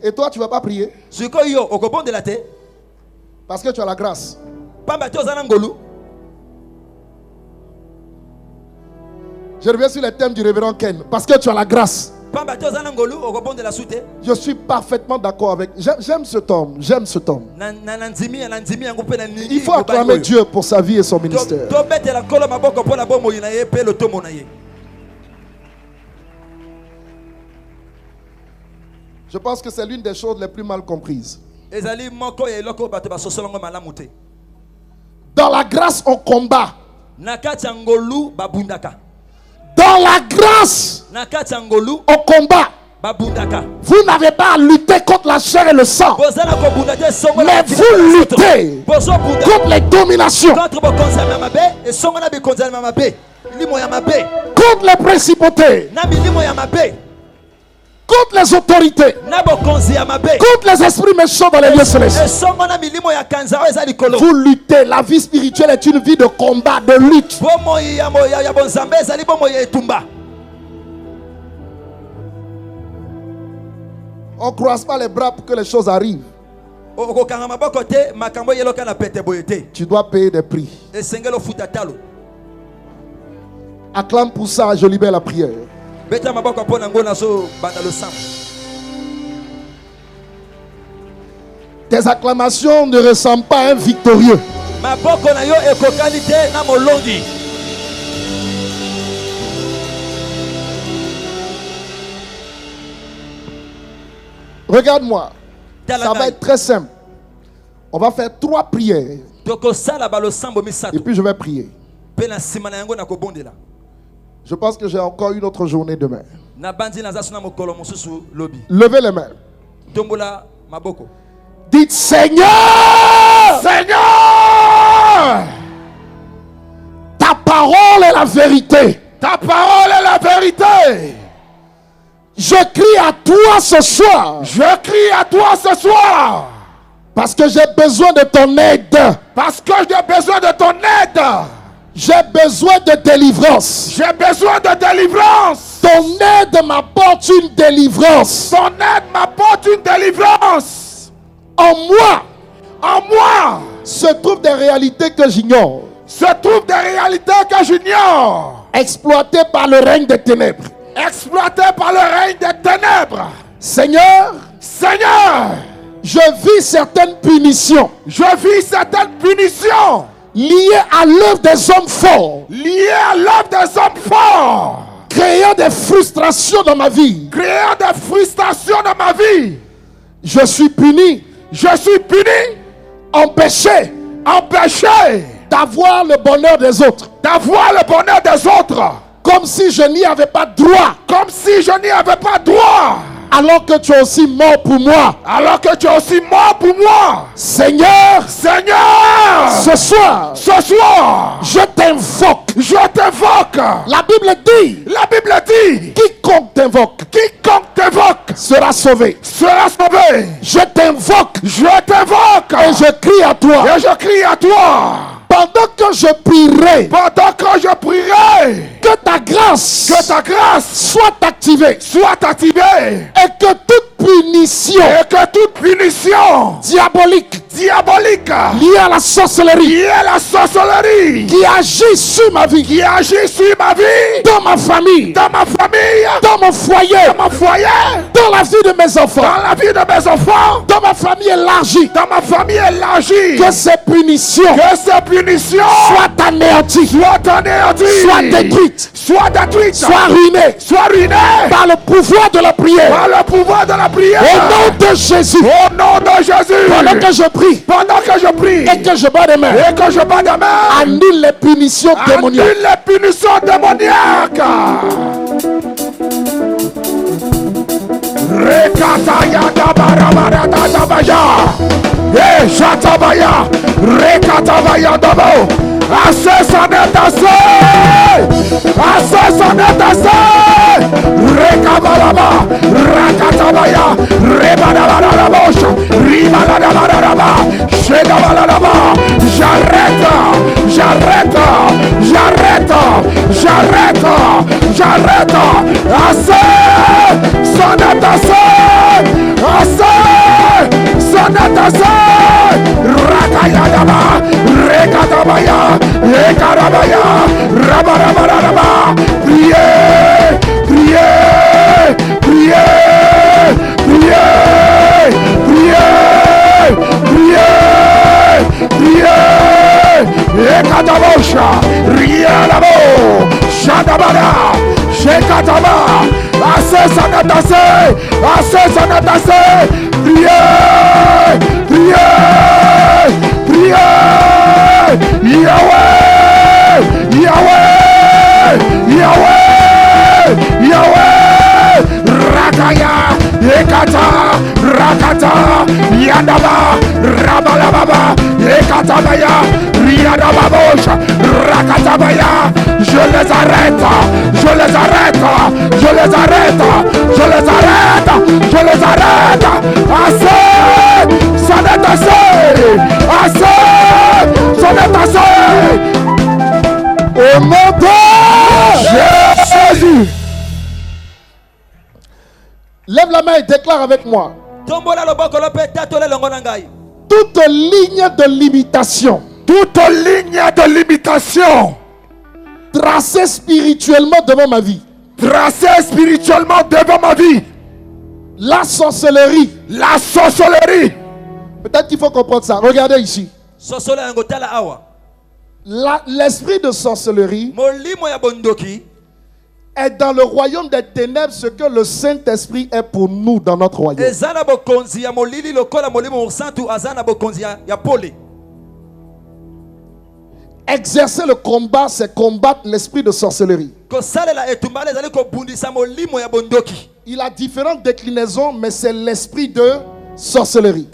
Et toi, tu ne vas pas prier? Parce que tu as la grâce. Je reviens sur le thème du révérend Ken. Parce que tu as la grâce. Je suis parfaitement d'accord avec. J'aime cet homme. J'aime cet homme. Il faut acclamer Dieu pour sa vie et son ministère. Je pense que c'est l'une des choses les plus mal comprises. Dans la grâce, on combat. Dans la grâce, au combat. Vous n'avez pas à lutter contre la chair et le sang, mais vous luttez contre les dominations, contre les principautés, contre les autorités, contre les esprits méchants dans les lieux célestes. Vous luttez. La vie spirituelle est une vie de combat, de lutte. On ne croise pas les bras pour que les choses arrivent. Tu dois payer des prix. Acclame pour ça, je libère la prière. Tes acclamations ne ressemblent pas à un victorieux. Regarde-moi. Ça va être très simple. On va faire 3 prières. Et puis je vais prier. Je pense que j'ai encore une autre journée demain. Levez les mains. Dites Seigneur, Seigneur, ta parole est la vérité. Ta parole est la vérité. Je crie à toi ce soir. Je crie à toi ce soir. Parce que j'ai besoin de ton aide. Parce que j'ai besoin de ton aide. J'ai besoin de délivrance. J'ai besoin de délivrance. Ton aide m'apporte une délivrance. Ton aide m'apporte une délivrance. En moi se trouvent des réalités que j'ignore. Se trouvent des réalités que j'ignore. Exploitées par le règne des ténèbres. Exploitées par le règne des ténèbres. Seigneur, je vis certaines punitions. Je vis certaines punitions. Liées à l'œuvre des hommes forts. Liées à l'œuvre des hommes forts. Créant des frustrations dans ma vie. Créant des frustrations dans ma vie. Je suis puni. Je suis puni. Empêché d'avoir le bonheur des autres. D'avoir le bonheur des autres. Comme si je n'y avais pas droit. Comme si je n'y avais pas droit. Alors que tu es aussi mort pour moi. Alors que tu es aussi mort pour moi. Seigneur, ce soir, je t'invoque. La Bible dit, quiconque t'invoque sera sauvé. Je t'invoque. Et je crie à toi. Pendant que je prierai, que ta grâce soit activée, et que toute punition diabolique liée à la sorcellerie, qui agit sur ma vie, dans ma famille, dans mon foyer, dans la vie de mes enfants, dans ma famille élargie, que ces punitions soient anéanties, soient détruites, soient ruinées par le pouvoir de la prière. Au nom de Jésus. Pendant que je prie, prie. Pendant que je prie. Et que je bats des mains. Et que je bats des mains. Annule les punitions démoniaques. Annule les punitions démoniaques. Rekataya dabarabara dadabaya. Eh, chatabaya. Rekatabaya dabo. Assez, ça n'est assez. Assez, ça n'est assez. Rekabalaba. Rakatabaya. Rebadabarabosha. Ribadabaraba. Shedabalaba. J'arrête. J'arrête. J'arrête. J'arrête. J'arrête. Assez. Ça n'est assez. Assez. Ça n'est assez. Rakayadaba. Rekatabaya. Ekarabaya. Rabarabaraba. Priez. Priez. Priez. Priez. Priez. Priez. Priez. Ekatabosha. Rialabo. Shadabara. Shekataba. Assez, ça n'est assez. Assez, ça n'est assez. Priez. Priez. Priez. Yahweh. Yahweh. Yahweh. Yahweh. Rakaya. Ekata. Rakata. Yadaba. Rabalababa. Ekatabaya. Riadababosha. Rakatabaya. Je les arrête. Je les arrête. Je les arrête. Je les arrête. Je les arrête. Assez. Ça n'est assez. Assez. Ça n'est assez. Au nom de Jésus. Lève la main et déclare avec moi. Toute ligne de limitation. Toute ligne de limitation. Tracée spirituellement devant ma vie. Tracée spirituellement devant ma vie. La sorcellerie. La sorcellerie. Peut-être qu'il faut comprendre ça. Regardez ici. L'esprit de sorcellerie est dans le royaume des ténèbres ce que le Saint-Esprit est pour nous dans notre royaume. Exercer le combat, c'est combattre l'esprit de sorcellerie. Il a différentes déclinaisons, mais c'est l'esprit de sorcellerie.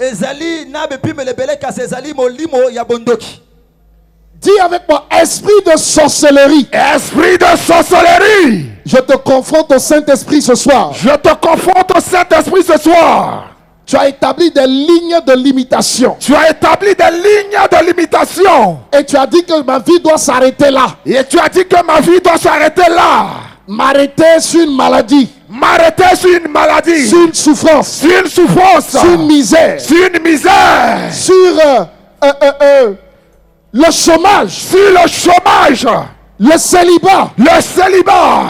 Dis avec moi, esprit de sorcellerie. Esprit de sorcellerie. Je te confronte au Saint-Esprit ce soir. Je te confronte au Saint-Esprit ce soir. Tu as établi des lignes de limitation. Tu as établi des lignes de limitation. Et tu as dit que ma vie doit s'arrêter là. Et tu as dit que ma vie doit s'arrêter là. M'arrêter sur une maladie. M'arrêter sur une maladie. Sur une souffrance. Sur une souffrance. Sur une misère. Sur une misère. Sur le chômage. Sur le chômage. Le célibat. Le célibat.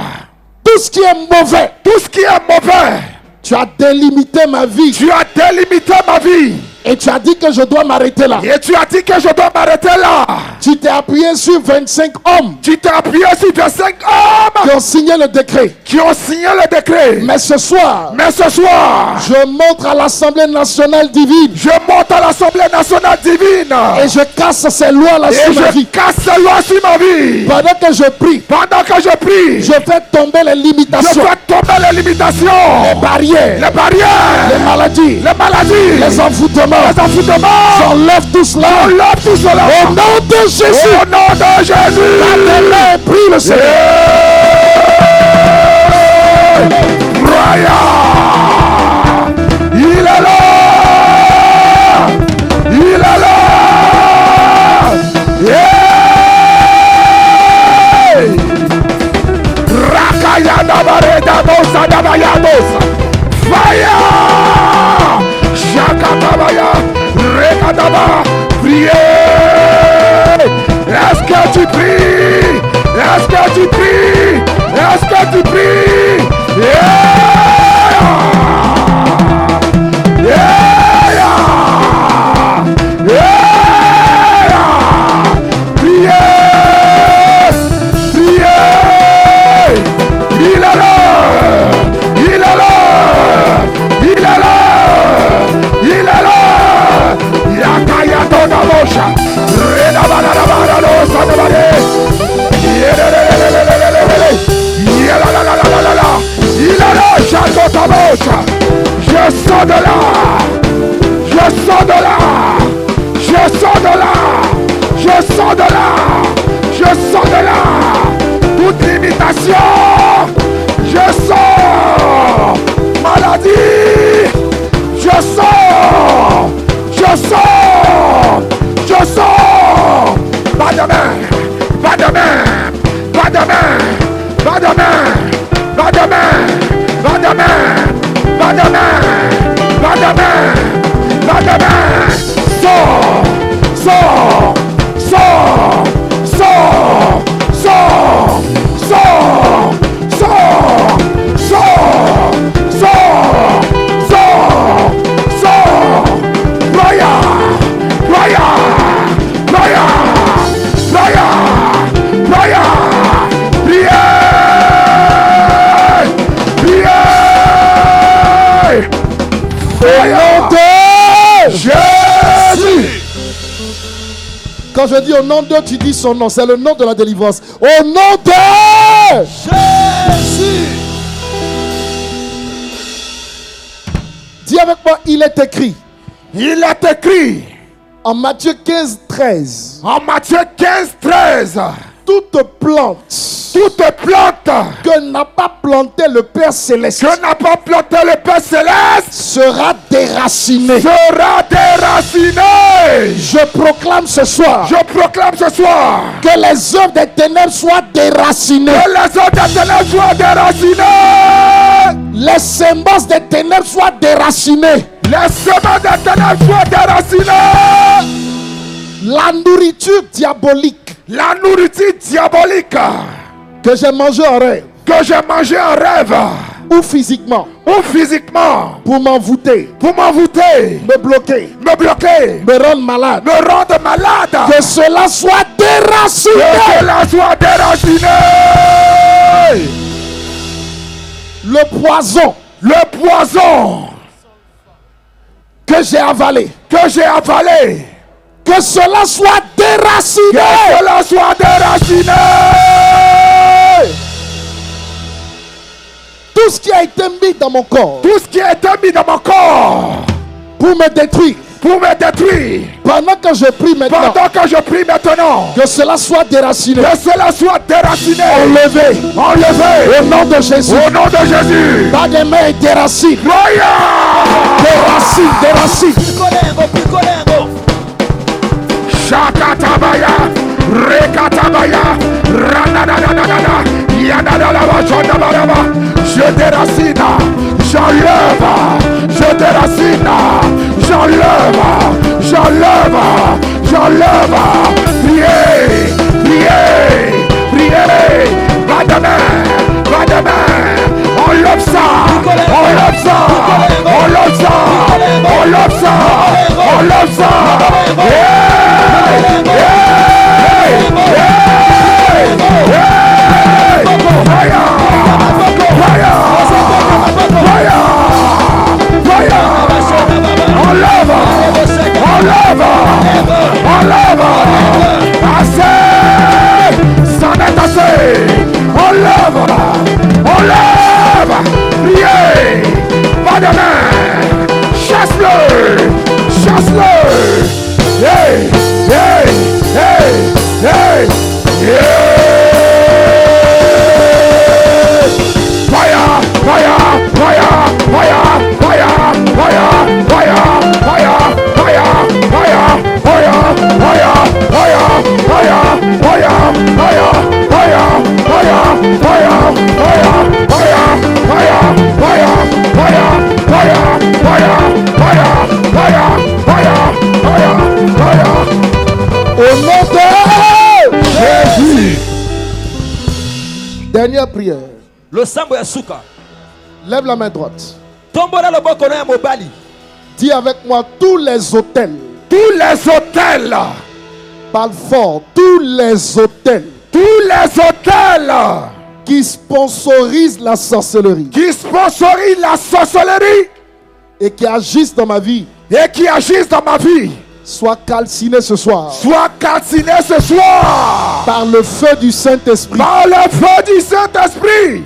Tout ce qui est mauvais. Tout ce qui est mauvais. Tu as délimité ma vie. Tu as délimité ma vie. Et tu as dit que je dois m'arrêter là. Et tu as dit que je dois m'arrêter là. Tu t'es appuyé sur 25 hommes. Tu t'es appuyé sur 25 hommes. Qui ont signé le décret. Qui ont signé le décret. Mais ce soir. Je monte à l'Assemblée nationale divine. Je monte à l'Assemblée nationale divine. Et je casse ces lois-là sur ma vie. Casse ces lois sur ma vie. Pendant que je prie. Pendant que je prie. Je fais tomber les limitations. Je fais tomber les limitations. Les barrières. Les barrières. Les maladies. Les maladies. Les envoûtements. Les envoûtements. J'enlève tout cela. J'enlève tout cela. Au nom de Jésus. Au nom de Jésus. Battez-les et prie le Seigneur. Il est là. Il est là. Rakaya dabareda dosa dabayadosa. Fire. Shakatabaya. Rekadaba. Priez. Est-ce que tu pries? Est-ce que tu pries? Est-ce que tu pries? Yeah! sors de là. Je sors de là. Je sors de là. Je sors de là. Toute limitation. Je sors. Maladie. Je sors. Je sors. Je sors. Pas de main. Pas de main. Pas de main. Pas de main. Pas de main. Pas de main. Pas de main. Pas de main. Pas de main. Sors. Sors. Sors. Sors. Sors. Sors. Sors. Sors. Sors. Sors. Sors. Gloria. Gloria. Gloria. Gloria. Gloria. Priez. Priez. Au nom de Jésus. Quand je dis au nom de, tu dis son nom. C'est le nom de la délivrance. Au nom de Jésus. Dis avec moi, il est écrit. Il est écrit En Matthieu 15, 13. en Matthieu 15, 13. Toute plante Toute plante que n'a pas planté le Père Céleste que n'a pas planté le Père Céleste sera déracinée. sera déracinée. Je proclame ce soir Je proclame ce soir que les œuvres des ténèbres soient déracinées. que les eaux des ténèbres soient déracinées. Les semences des ténèbres soient déracinées. Les semences des ténèbres soient déracinées. La nourriture diabolique La nourriture diabolique que j'ai mangée en rêve que j'ai mangée en rêve ou physiquement ou physiquement pour m'envoûter, pour m'envoûter, me bloquer, me bloquer, me rendre malade, me rendre malade, que cela soit déraciné. que cela soit déraciné. Le poison Le poison que j'ai avalé, que cela soit déraciné. que cela soit déraciné. Tout ce qui a été mis dans mon corps Tout ce qui a été mis dans mon corps pour me détruire, pour me détruire, pendant que je prie maintenant, pendant que je prie maintenant, que cela soit déraciné, que cela soit déraciné, enlevé, enlevé, au nom de Jésus. au nom de Jésus. Pas de main des racines, Gloria! des racines, des racines. Picolengo, picolengo. Shakatabaya, Rekatabaya, Ranadadadadada, Yadadalaba, Shadabalaba. Je déracine, j'enlève, je déracine, j'enlève, j'enlève, j'enlève. Priez, priez, priez. Va de main, enlève ça, enlève ça, enlève ça, enlève ça, enlève ça. Hey, hey, hey, hey. Fire, fire, fire, fire. Enlève, enlève, enlève. Assez, c'en est assez. Enlève, enlève. Priez, pas de main. Chasse-le, chasse-le. Hey, hey, hey, hey, yeah. Fire, fire, fire, fire, fire, fire, fire, fire, fire, fire, fire, fire, fire, fire, fire, fire, fire, Au nom de Jésus. Dernière prière. Le sambo ya suka. Lève la main droite. Tombola le boko na mobali. Dis avec moi tous les hôtels. Tous les hôtels, Parle fort. Tous les hôtels qui sponsorisent la sorcellerie qui sponsorisent la sorcellerie et qui agissent dans ma vie et qui agissent dans ma vie soient calcinés ce soir soient calcinés ce soir par le feu du Saint-Esprit. par le feu du Saint-Esprit.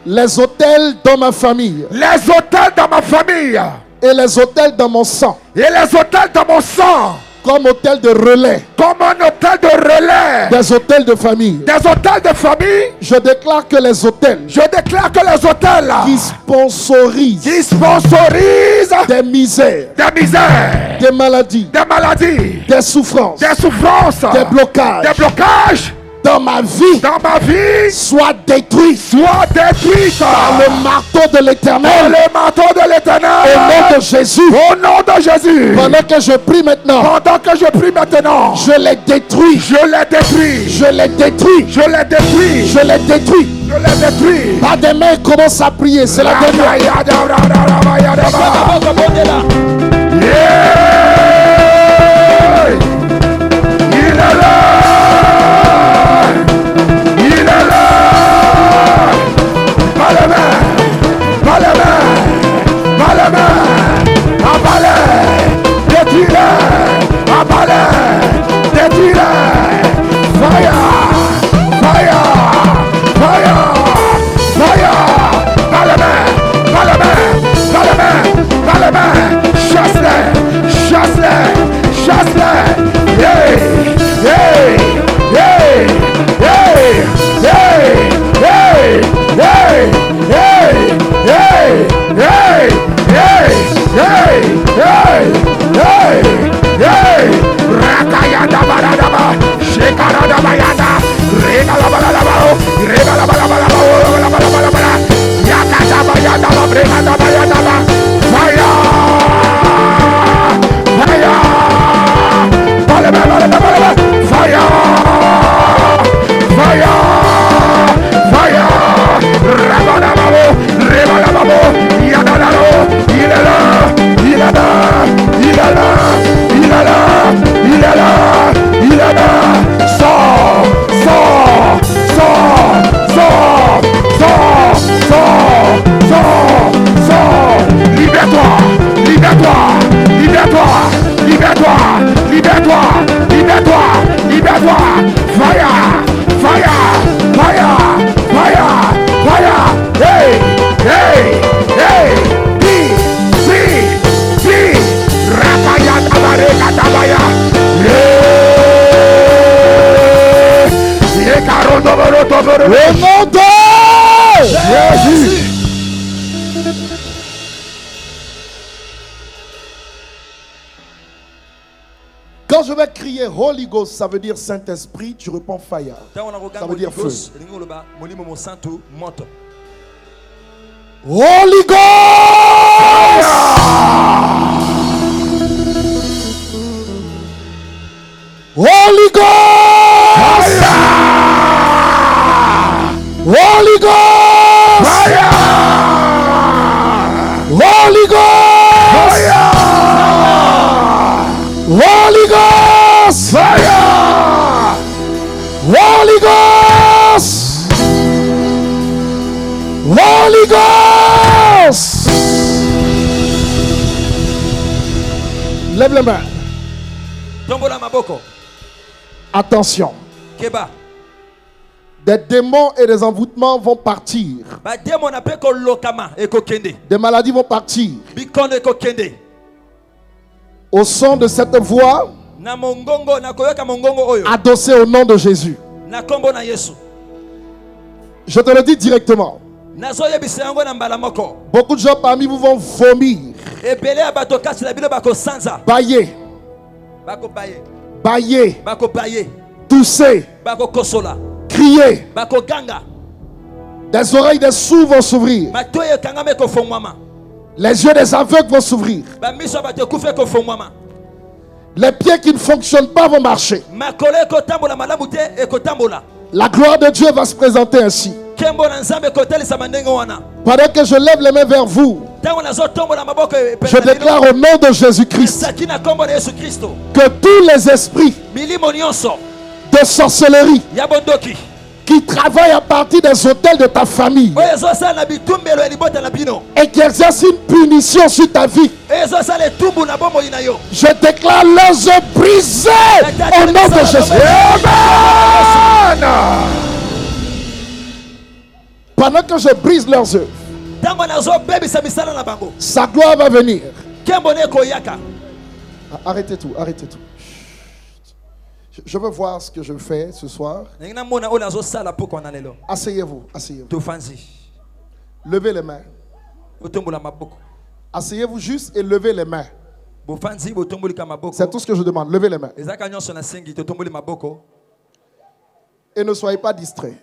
Les hôtels dans ma famille Les hôtels dans ma famille Et les autels dans mon sang. Et les autels dans mon sang. Comme hôtel de relais. Comme un hôtel de relais. Des hôtels de famille. Des hôtels de famille. Je déclare que les hôtels. Je déclare que les hôtels qui sponsorisent. Qui sponsorisent. Des misères. Des misères. Des maladies. Des maladies. Des souffrances. Des souffrances. Des blocages. Des blocages. Dans ma vie. Dans ma vie. Soit détruite. Soit détruite. Par le marteau de l'Éternel. Par le marteau de l'Éternel. Au nom de Jésus. Au nom de Jésus. Pendant que je prie maintenant. Pendant que je prie maintenant. Je les détruis. Je les détruis. Je les détruis. Je les détruis. Je les détruis. Je les détruis. Pas des mains, commence à prier. C'est la dernière. Il est là. Il est là. Pas les mains. Pas les mains. Pas les mains. Abalez. Détruis-les. Abalez. Détruis-les. Fire. Fire. Fire. Fire. Pas les mains. Pas les mains. Pas les mains. Pas les mains. Chasse-les. Chasse-les. Chasse-les. Hey. Hey. Hey. Hey. Hey. Hey. Hey. Hey. Hey. Hey. Hey. Hey. Hey. Hey. Hey. Rakayada baradaba. Shekarada bayada. Regala baradaba. Regala baradaba. Regala baradaba. Yakata bayada. Regala bayada. Fire. Fire. Fire. Fire. Fire. Rabanababo. Rebanababo. Yadalalo. Il est là. Il est là. Il est là. Il est là. Il est là. Il est là. Sors. Sors. Sors. Sors. Sors. Sors. Sors. Sors. Libère-toi. Libère-toi. Libère-toi. Libère-toi. Libère-toi. Libère-toi. Libère-toi. Fire. Fire. Fire. Fire. Fire. Hey. Hey. Hey. Bi. Rapaya tabare katabaya. Hey. Au nom de Jésus. Quand je vais crier Holy Ghost, ça veut dire Saint-Esprit, tu réponds fire. Ça veut dire feu. Holy Ghost! Holy Ghost! Holy Ghost! Holy Ghost! Holy Ghost! Fire! Holy Ghost! Holy Ghost! Lève les mains. Attention. Keba. Des démons et des envoûtements vont partir. Des maladies vont partir. Au son de cette voix, adossé au nom de Jésus. Je te le dis directement. Beaucoup de gens parmi vous vont vomir, bailler, bailler, tousser, crier. Des oreilles des sourds vont s'ouvrir. Les yeux des aveugles vont s'ouvrir. Les pieds qui ne fonctionnent pas vont marcher. La gloire de Dieu va se présenter ainsi. Pendant que je lève les mains vers vous, je déclare au nom de Jésus-Christ que tous les esprits de sorcellerie qui travaillent à partir des hôtels de ta famille et qui exercent une punition sur ta vie, je déclare leurs œuvres brisées au nom de Jésus. Amen. Pendant que je brise leurs œuvres, sa gloire va venir. Arrêtez tout, arrêtez tout. Je veux voir ce que je fais ce soir. Asseyez-vous, asseyez-vous. Levez les mains. Asseyez-vous juste et levez les mains. C'est tout ce que je demande. Levez les mains. Et ne soyez pas distraits.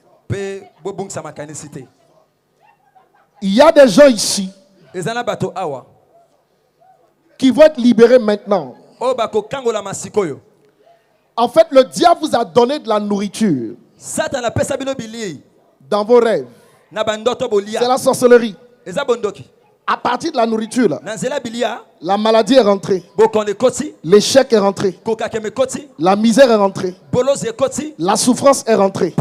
Il y a des gens ici qui vont être libérés maintenant. En fait, le diable vous a donné de la nourriture dans vos rêves. C'est la sorcellerie. À partir de la nourriture, là, la maladie est rentrée. L'échec est rentré. La misère est rentrée. La souffrance est rentrée.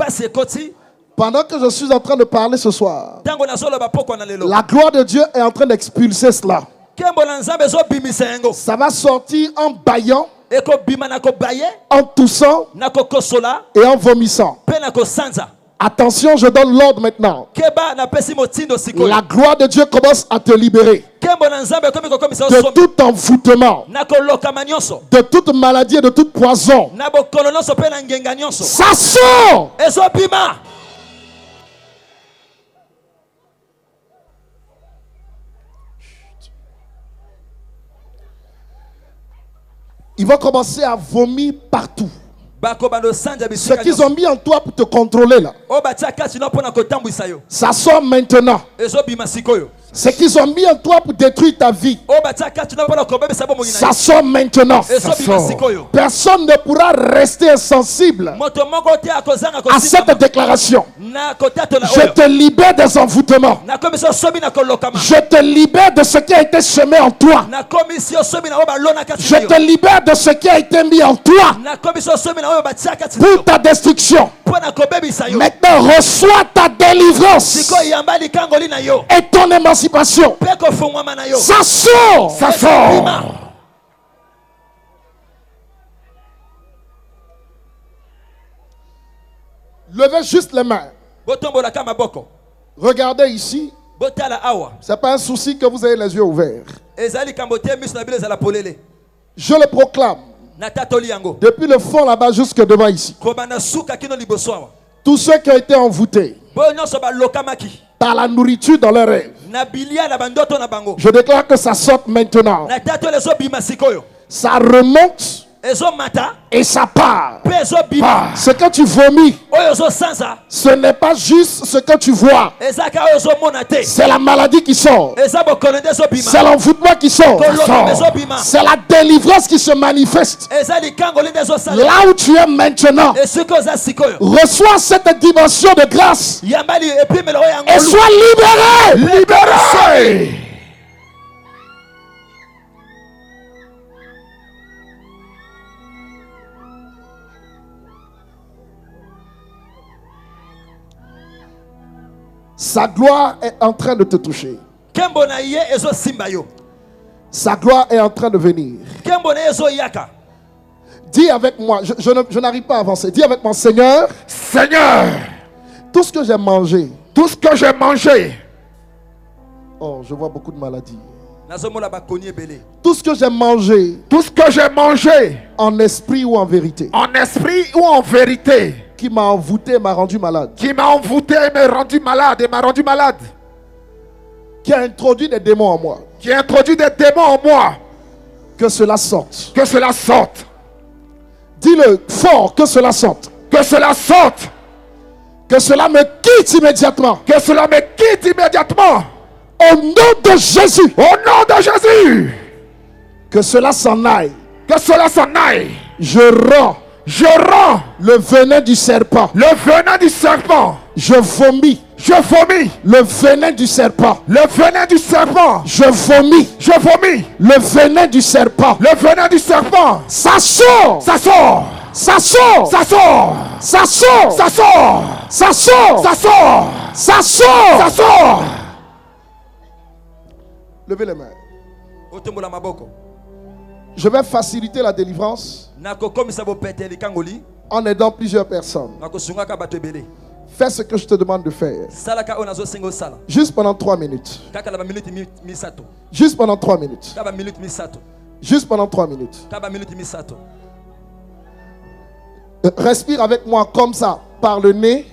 Pendant que je suis en train de parler ce soir, la gloire de Dieu est en train d'expulser cela. Ça va sortir en bâillant, en toussant et en vomissant. Attention, je donne l'ordre maintenant. La gloire de Dieu commence à te libérer de tout envoûtement, de toute maladie et de tout poison. Ça sort. Ils vont commencer à vomir partout. Ce qu'ils ont mis en toi pour te contrôler là, ça sort maintenant. Ce qu'ils ont mis en toi pour détruire ta vie, ça sort maintenant. Ça sort. Personne ne pourra rester insensible à cette déclaration. Je te libère des envoûtements. Je te libère de ce qui a été semé en toi. Je te libère de ce qui a été mis en toi pour ta destruction. Maintenant, reçois ta délivrance et ton émancipation. Ça sort. Ça sort. Levez juste les mains. Regardez ici. Ce n'est pas un souci que vous ayez les yeux ouverts. Je le proclame. Depuis le fond là-bas jusque devant ici. Tous ceux qui ont été envoûtés par la nourriture dans leurs rêves, je déclare que ça sorte maintenant. Ça remonte et ça part. Ce que tu vomis, ce n'est pas juste ce que tu vois. C'est la maladie qui sort. C'est l'envoûtement qui sort. C'est la délivrance qui se manifeste. Là où tu es maintenant, reçois cette dimension de grâce et sois libéré. Libéré. Sa gloire est en train de te toucher. Sa gloire est en train de venir. Dis avec moi, je n'arrive pas à avancer. Dis avec moi, Seigneur. Seigneur, tout ce que j'ai mangé. Tout ce que j'ai mangé. Oh, je vois beaucoup de maladies. Tout ce que j'ai mangé. Tout ce que j'ai mangé. En esprit ou en vérité. En esprit ou en vérité. Qui m'a envoûté et m'a rendu malade. Qui m'a envoûté et m'a rendu malade. Qui a introduit des démons en moi. Qui a introduit des démons en moi. Que cela sorte. Que cela sorte. Dis-le fort, que cela sorte. Que cela sorte. Que cela me quitte immédiatement. Que cela me quitte immédiatement. Au nom de Jésus. Au nom de Jésus. Que cela s'en aille. Que cela s'en aille. Je rends le venin du serpent. Le venin du serpent. Je vomis. Je vomis. Le venin du serpent. Le venin du serpent. Je vomis. Je vomis. Le venin du serpent. Le venin du serpent. Ça sort. Ça sort. Ça sort. Ça sort. Ça sort. Ça sort. Ça sort. Ça sort. Ça sort. Ça sort. Levez les mains. Je vais faciliter la délivrance en aidant plusieurs personnes. Fais ce que je te demande de faire. Juste pendant 3 minutes. Juste pendant 3 minutes. Juste pendant 3 minutes. Respire avec moi comme ça, par le nez.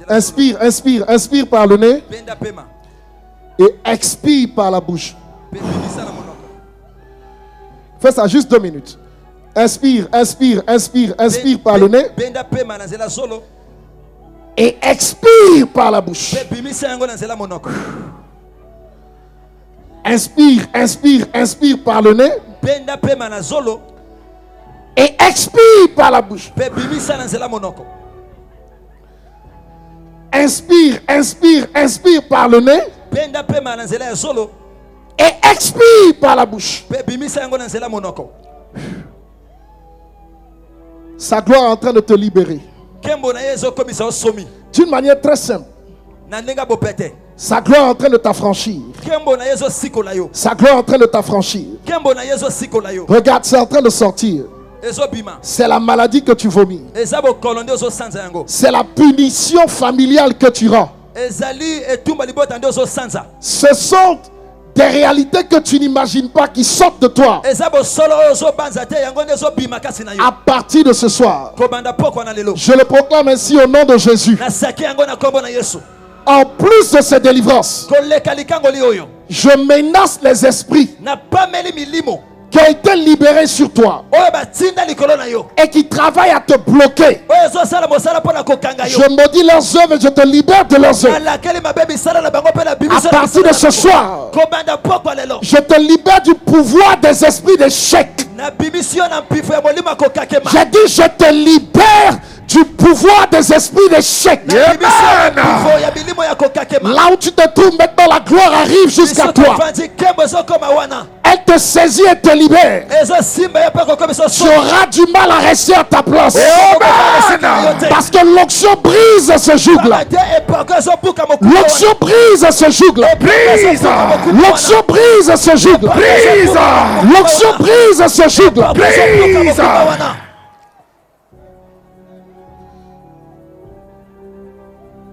Inspire, inspire, inspire par le nez. Et expire par la bouche. Fais ça juste 2 minutes. Inspire, inspire, inspire, inspire par le nez. Et expire par la bouche. Inspire, inspire, inspire par le nez. Et expire par la bouche. Inspire, inspire, inspire par le nez. Et expire par la bouche. Sa gloire est en train de te libérer. D'une manière très simple. Sa gloire est en train de t'affranchir. Sa gloire est en train de t'affranchir. Regarde, c'est en train de sortir. C'est la maladie que tu vomis. C'est la punition familiale que tu rends. Ce sont des réalités que tu n'imagines pas qui sortent de toi. À partir de ce soir, je le proclame ainsi au nom de Jésus. En plus de ces délivrances, je menace les esprits qui ont été libérés sur toi et qui travaillent à te bloquer. Je maudis leurs œuvres et je te libère de leurs œuvres. À partir de ce soir, je te libère du pouvoir des esprits d'échec. J'ai dit je te libère du pouvoir des esprits d'échec. Là où tu te trouves maintenant, la gloire arrive jusqu'à toi. Elle te saisit et te libère. Tu auras du mal à rester à ta place. Parce que l'onction brise ce joug-là. L'onction brise ce joug-là. L'onction brise ce joug-là. L'onction brise ce joug-là.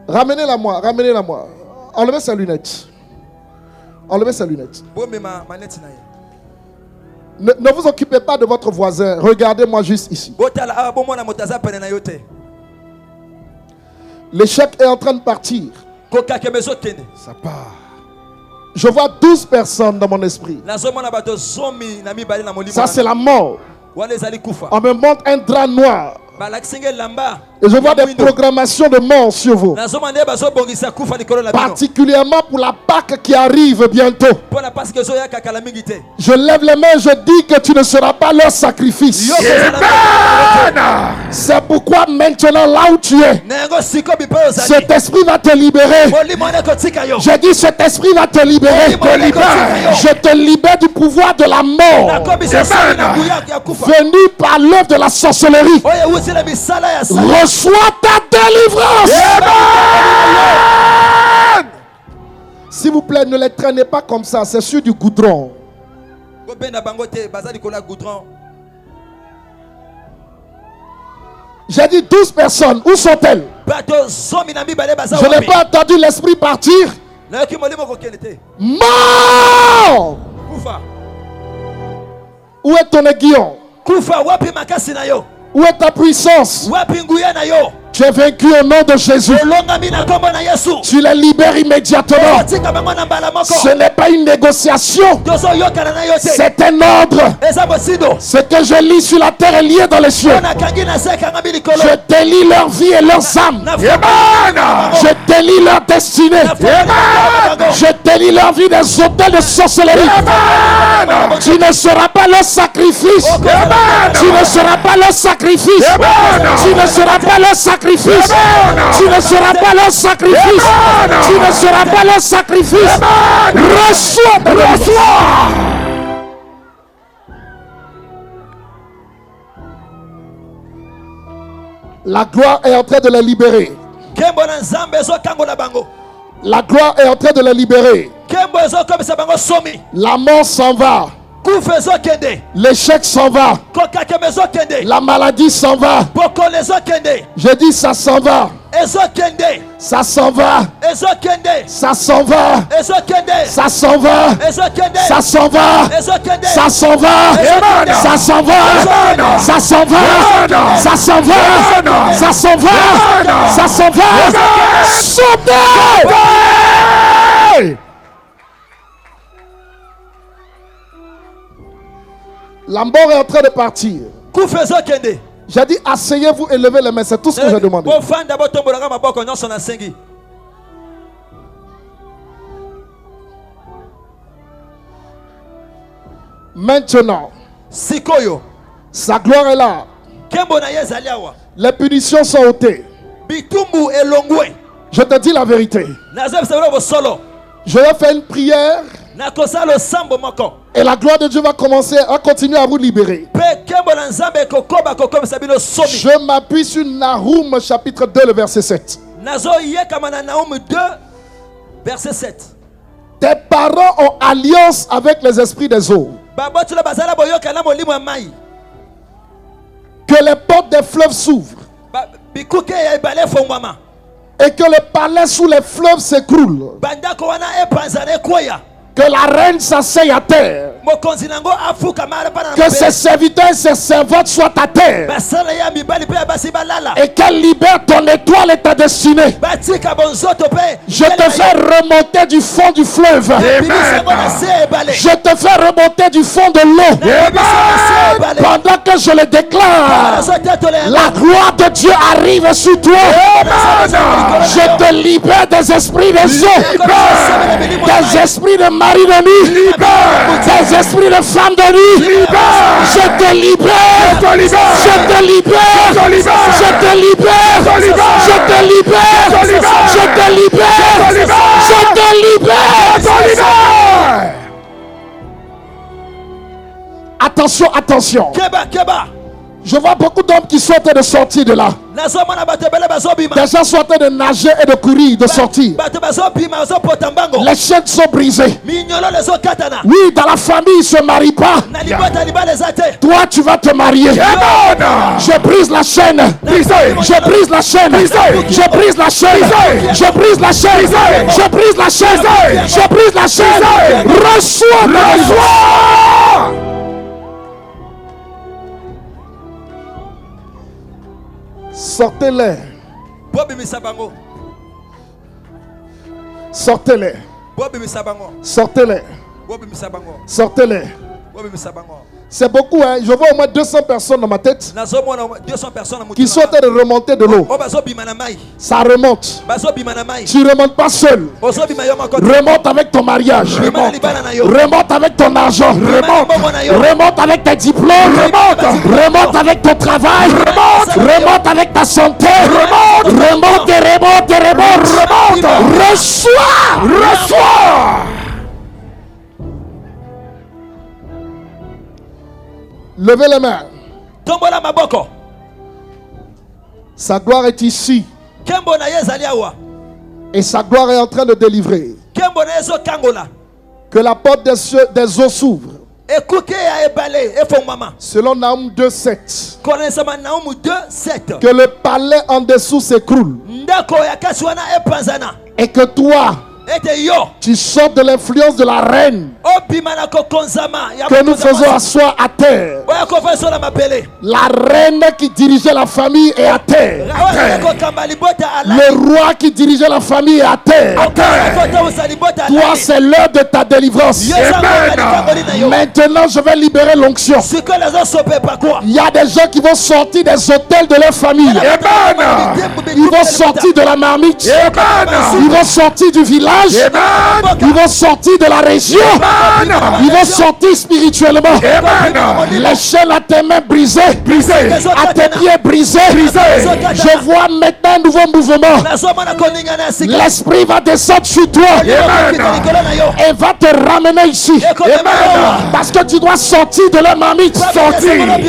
Ramenez-la moi, ramenez-la moi. Enlevez sa lunette. Enlevez sa lunette. Ne vous occupez pas de votre voisin. Regardez-moi juste ici. L'échec est en train de partir. Ça part. Je vois 12 personnes dans mon esprit. Ça, c'est la mort. On me montre un drap noir. Et je vois des programmations de mort sur vous. Particulièrement pour la Pâque qui arrive bientôt. Je lève les mains et je dis que tu ne seras pas leur sacrifice. C'est pourquoi maintenant là où tu es, cet esprit va te libérer. Je dis cet esprit va te libérer. Je te libère du pouvoir de la mort venu par l'œuvre de la sorcellerie. Reçois ta délivrance. S'il vous plaît, ne les traînez pas comme ça. C'est sur du goudron. J'ai dit 12 personnes. Où sont-elles? Je n'ai pas entendu l'esprit partir. Mort! Où est ton aiguillon? Où est ta puissance? Tu es vaincu au nom de Jésus. Tu les libères immédiatement. Ce n'est pas une négociation. C'est un ordre. Ce que je lis sur la terre est lié dans les cieux. Je délie leur vie et leurs âmes. Je délie leur destinée. Je délie leur vie des hôtels de sorcellerie. Tu ne seras pas leur sacrifice. Tu ne seras pas leur sacrifice. Tu ne seras pas leur sacrifice. Tu ne seras pas leur sacrifice. Tu ne seras pas leur sacrifice. Reçois. La gloire est en train de les libérer. La gloire est en train de les libérer. La mort s'en va. L'échec s'en va. La maladie s'en va. Je dis ça s'en va. Ça s'en va. Ça s'en va. Ça s'en va. Ça s'en va. Ça s'en va. Ça s'en va. Ça s'en va. Ça s'en va. Ça s'en va. Ça s'en va. Sautez! La mort est en train de partir. J'ai dit asseyez-vous et levez les mains. C'est tout ce que j'ai demandé. Maintenant, sa gloire est là. Les punitions sont ôtées. Je te dis la vérité. Je vais faire une prière. Et la gloire de Dieu va continuer à vous libérer. Je m'appuie sur Nahum chapitre 2, le verset 7. Tes parents ont alliance avec les esprits des eaux. Que les portes des fleuves s'ouvrent. Et que le palais sous les fleuves s'écroule. Que la reine s'asseye à terre. Que ses serviteurs et ses servantes soient à terre. Et qu'elle libère ton étoile et ta destinée. Je te fais remonter du fond du fleuve. Je te fais remonter du fond de l'eau. Pendant que je le déclare, la gloire de Dieu arrive sur toi. Je te libère des esprits des eaux. Des esprits de mari de nuit. Des esprits de femme de nuit. Je te libère. Je te libère. Je te libère. Je te libère. Je te libère. Je te libère. Attention, attention. Je vois beaucoup d'hommes qui sont en train de sortir de là. Des gens sont en train de nager et de courir, de sortir. Les chaînes sont brisées. Oui, dans la famille, ils ne se marient pas. Toi, tu vas te marier. Je brise la chaîne. Je brise la chaîne. Je brise la chaîne. Je brise la chaîne. Je brise la chaîne. Je brise la chaîne. Reçois. Sortez-les. Sortez-les. Sortez-les. Sortez-les. C'est beaucoup, hein? Je vois au moins 200 personnes dans ma tête qui sont en train de remonter de l'eau. Ça remonte. Tu ne remontes pas seul. Remonte avec ton mariage. Remonte avec ton argent. Remonte avec tes diplômes. Remonte avec ton travail. Remonte avec ta santé. Remonte et remonte et remonte. Reçois. Levez les mains. Sa gloire est ici. Et sa gloire est en train de délivrer. Que la porte des eaux s'ouvre. Selon Nahum 2.7. Que le palais en dessous s'écroule. Et que toi, tu sors de l'influence de la reine que nous faisons asseoir à terre. La reine qui dirigeait la famille est à terre. Le roi qui dirigeait la famille est à terre. Toi, c'est l'heure de ta délivrance. Maintenant, je vais libérer l'onction. Il y a des gens qui vont sortir des hôtels de leur famille. Ils vont sortir de la marmite. Ils vont sortir du village. Ils vont sortir de la région. Ils vont sortir spirituellement. Les chaînes à tes mains brisées, à tes pieds brisés. Je vois maintenant un nouveau mouvement. L'esprit va descendre sur toi et va te ramener ici. Parce que tu dois sortir de leur marmite.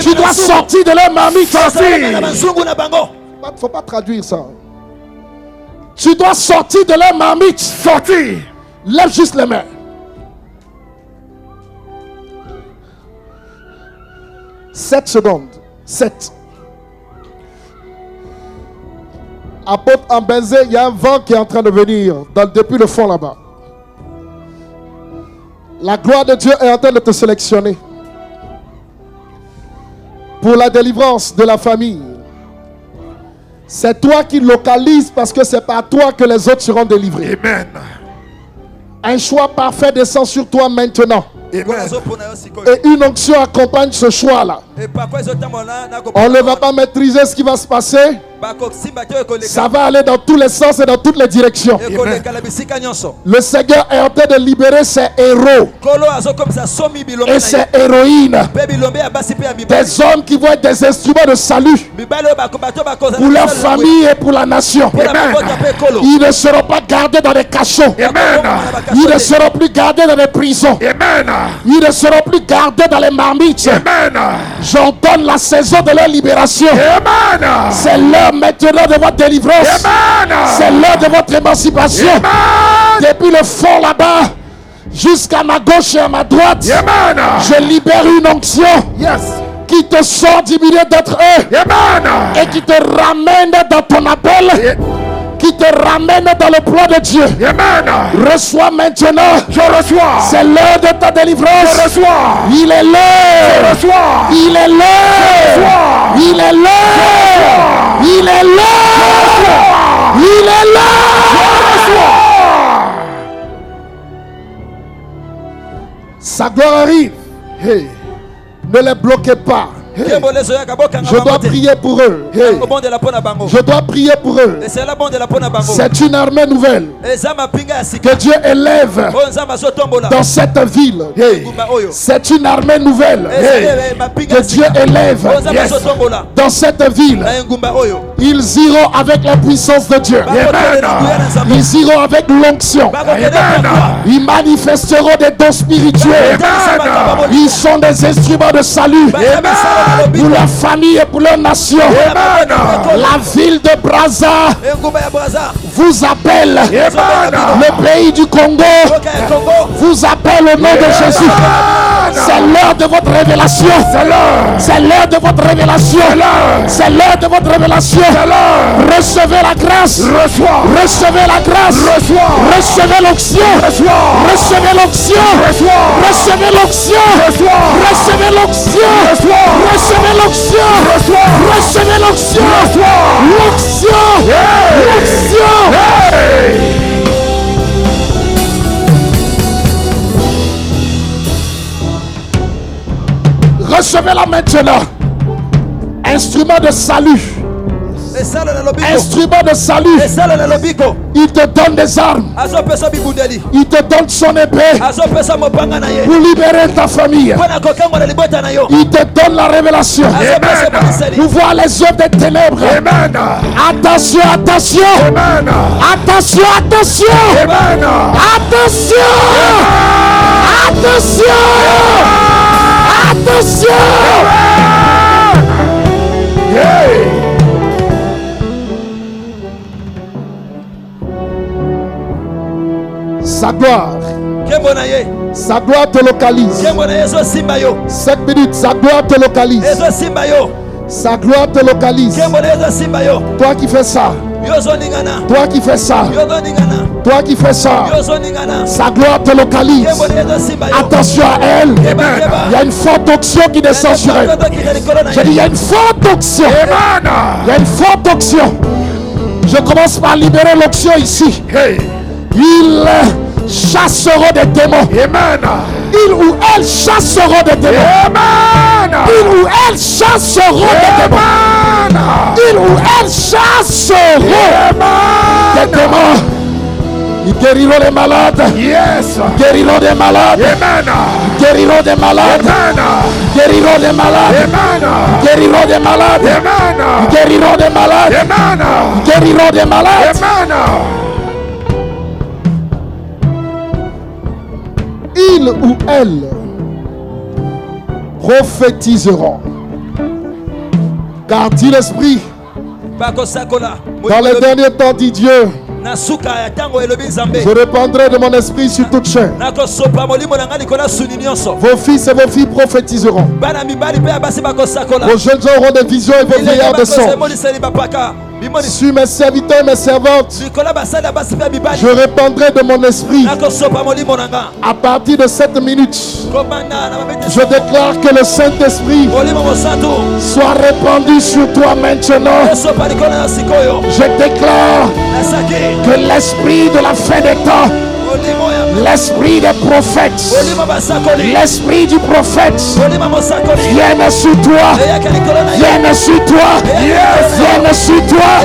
Tu dois sortir de leur marmite. Faut pas traduire ça. Tu dois sortir de leur marmite. Sortir. Lève juste les mains. 7 secondes. 7. Apôtre Ambenzé, il y a un vent qui est en train de venir depuis le fond là-bas. La gloire de Dieu est en train de te sélectionner pour la délivrance de la famille. C'est toi qui localises parce que c'est par toi que les autres seront délivrés. Amen. Un choix parfait descend sur toi maintenant. Amen. Et une onction accompagne ce choix-là. On ne va pas maîtriser ce qui va se passer. Ça va aller dans tous les sens et dans toutes les directions. Amen. Le Seigneur est en train de libérer ses héros et ses héroïnes. Des hommes qui vont être des instruments de salut pour leur famille et pour la nation. Amen. Ils ne seront pas gardés dans des cachots. Amen. Ils ne seront plus gardés dans des prisons. Amen. Ils ne seront plus gardés dans les marmites. Amen. J'entends la saison de leur libération. Amen. C'est l'heure maintenant de votre délivrance. Amen. C'est l'heure de votre émancipation. Amen. Depuis le fond là-bas jusqu'à ma gauche et à ma droite, Amen. je libère une onction qui te sort du milieu d'entre eux Amen. et qui te ramène dans ton appel, qui te ramène dans le plan de Dieu. Amen. Reçois maintenant. Je reçois. C'est l'heure de ta délivrance. Je reçois. Il est l'heure. Je reçois. Il est l'heure. Il est l'heure. Il est l'heure. Il est l'heure. Sa gloire arrive. Hey. Ne les bloquez pas. Hey. Je dois prier pour eux. Hey. Je dois prier pour eux. C'est une armée nouvelle que Dieu élève dans cette ville. Hey. C'est une armée nouvelle que Dieu élève dans cette ville. Ils iront avec la puissance de Dieu. Ils iront avec l'onction. Ils manifesteront des dons spirituels. Ils sont des instruments de salut pour leur famille et pour leur nation. La ville de Brazza vous appelle. Le pays du Congo vous appelle au nom de Jésus. C'est l'heure de votre révélation. C'est l'heure de votre révélation. C'est l'heure de votre révélation. Recevez la grâce. Recevez la grâce. Recevez l'onction. Recevez l'onction. Recevez l'onction. Recevez l'onction. Recevez l'onction. Recevez l'onction. L'onction. Recevez-la maintenant. Instrument de salut. Instrument de salut. Il te donne des armes. Il te donne son épée pour libérer ta famille. Il te donne la révélation. Nous voyons les œuvres des ténèbres. Attention, attention. Attention, attention. Attention. Attention. Attention. Sa gloire. Sa gloire te localise. 7 minutes, sa gloire te localise. Sa gloire te localise. Toi qui fais ça. Toi qui fais ça. Toi qui fais ça. Sa gloire te localise. Attention à elle. Il y a une forte onction qui descend sur elle. Je dis, il y a une forte onction. Il y a une forte onction. Je commence par libérer l'onction ici. Ils chasseront des démons. Ils ou elles chasseront des démons. Ils ou elles chasseront des démons. Ils ou elles chasseront des démons. Ils guériront les malades. Guériront des malades. Guériront des malades. Guériront des malades. Guériront des malades. Guériront des malades. Guériront des malades. Ils ou elles prophétiseront. Car dit l'Esprit, dans les derniers temps, dit Dieu, Je répandrai de mon esprit sur toute chair. Vos fils et vos filles prophétiseront. Vos jeunes gens auront des visions et vos vieillards des songes. Sur mes serviteurs et mes servantes, je répandrai de mon esprit. À partir de cette minute, je déclare que le Saint-Esprit soit répandu sur toi maintenant. Je déclare que l'esprit de la fin des temps, l'esprit des prophètes, l'esprit du prophète vienne sur toi, vienne sur toi, vienne sur toi,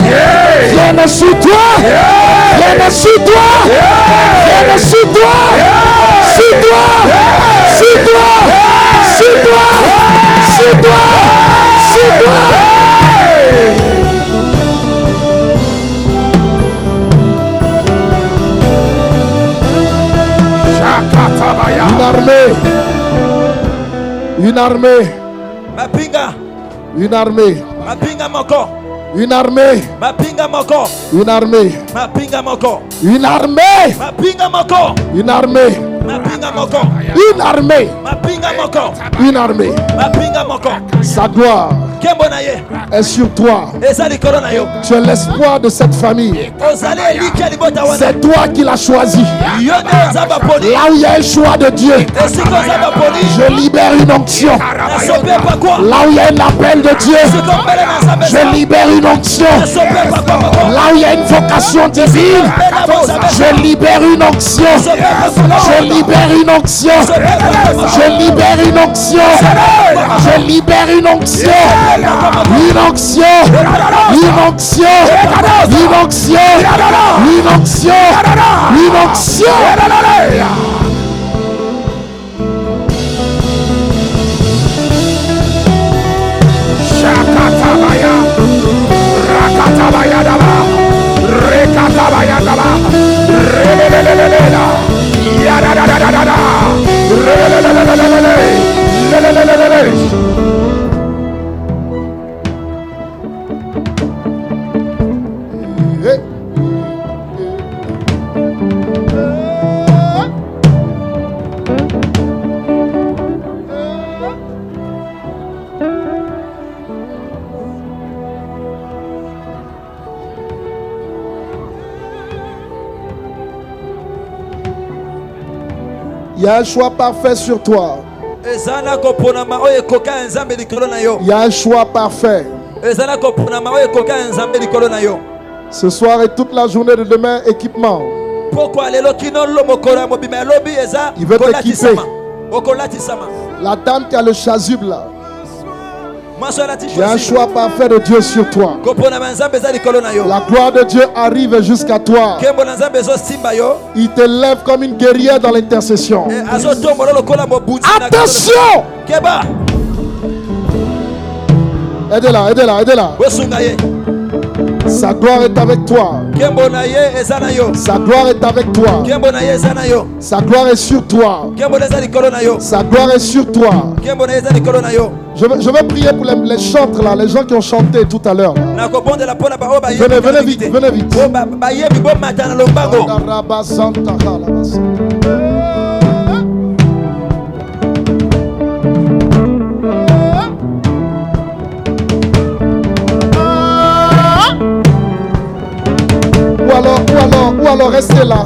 vienne sur toi, vienne sur toi, vienne sur toi, sur toi, sur toi, sur toi, sur toi, sur toi. Une armée, une armée, une armée, une armée, une armée, une armée, une armée, une armée. Sa gloire est sur toi. Tu es l'espoir de cette famille. C'est toi qui l'as choisi. Là où il y a un choix de Dieu, je libère une onction. Là où il y a un appel de Dieu, je libère une onction. Là où il y a une vocation divine, je libère une onction. Je libère une onction. Je libère une onction. Je libère une onction. Une onction. Une onction. Une onction. Une onction. Une onction. Shakatabaya. Rakatabaya daba. Rekatabaya daba. Rebelelelelele. Yadadadadada. Rebelelelelele. Lelelelelele. Il y a un choix parfait sur toi. Il y a un choix parfait. Ce soir et toute la journée de demain, équipement. Il veut t'équiper. La dame qui a le chasuble là. Il y a un choix parfait de Dieu sur toi. La gloire de Dieu arrive jusqu'à toi. Il te lève comme une guerrière dans l'intercession. Attention! Aidez-la, aidez-la, aidez-la. Sa gloire est avec toi. Sa gloire est avec toi. Sa gloire est sur toi. Sa gloire est sur toi. Je vais prier pour les chantres là, les gens qui ont chanté tout à l'heure. Venez, venez vite, venez vite. Ou alors restez là.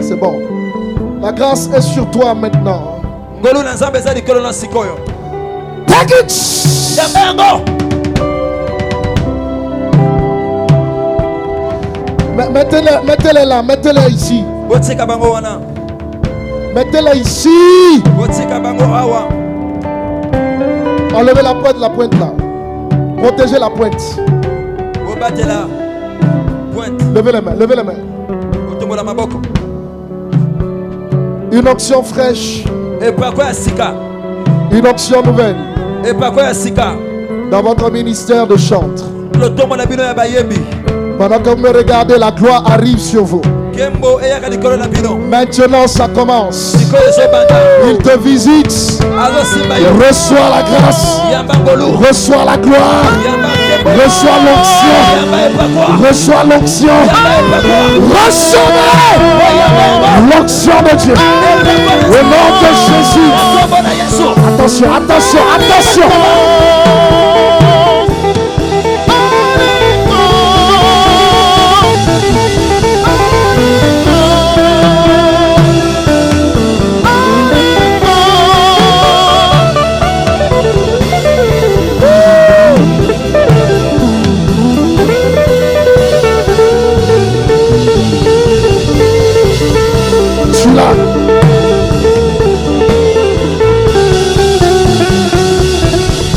C'est bon. La grâce est sur toi maintenant. Take it. Mettez-les là, mettez-les ici. Mettez-les ici. Enlevez la pointe là. Protégez la pointe. Levez les mains, levez les mains. Une onction fraîche. Une onction nouvelle. Dans votre ministère de chantre. Pendant que vous me regardez, la gloire arrive sur vous. Maintenant ça commence. Il te visite. Reçois la grâce. Reçois la gloire. Reçois l'onction. Reçois l'onction. Recevez l'onction de Dieu. Au nom de Jésus. Attention, attention, attention.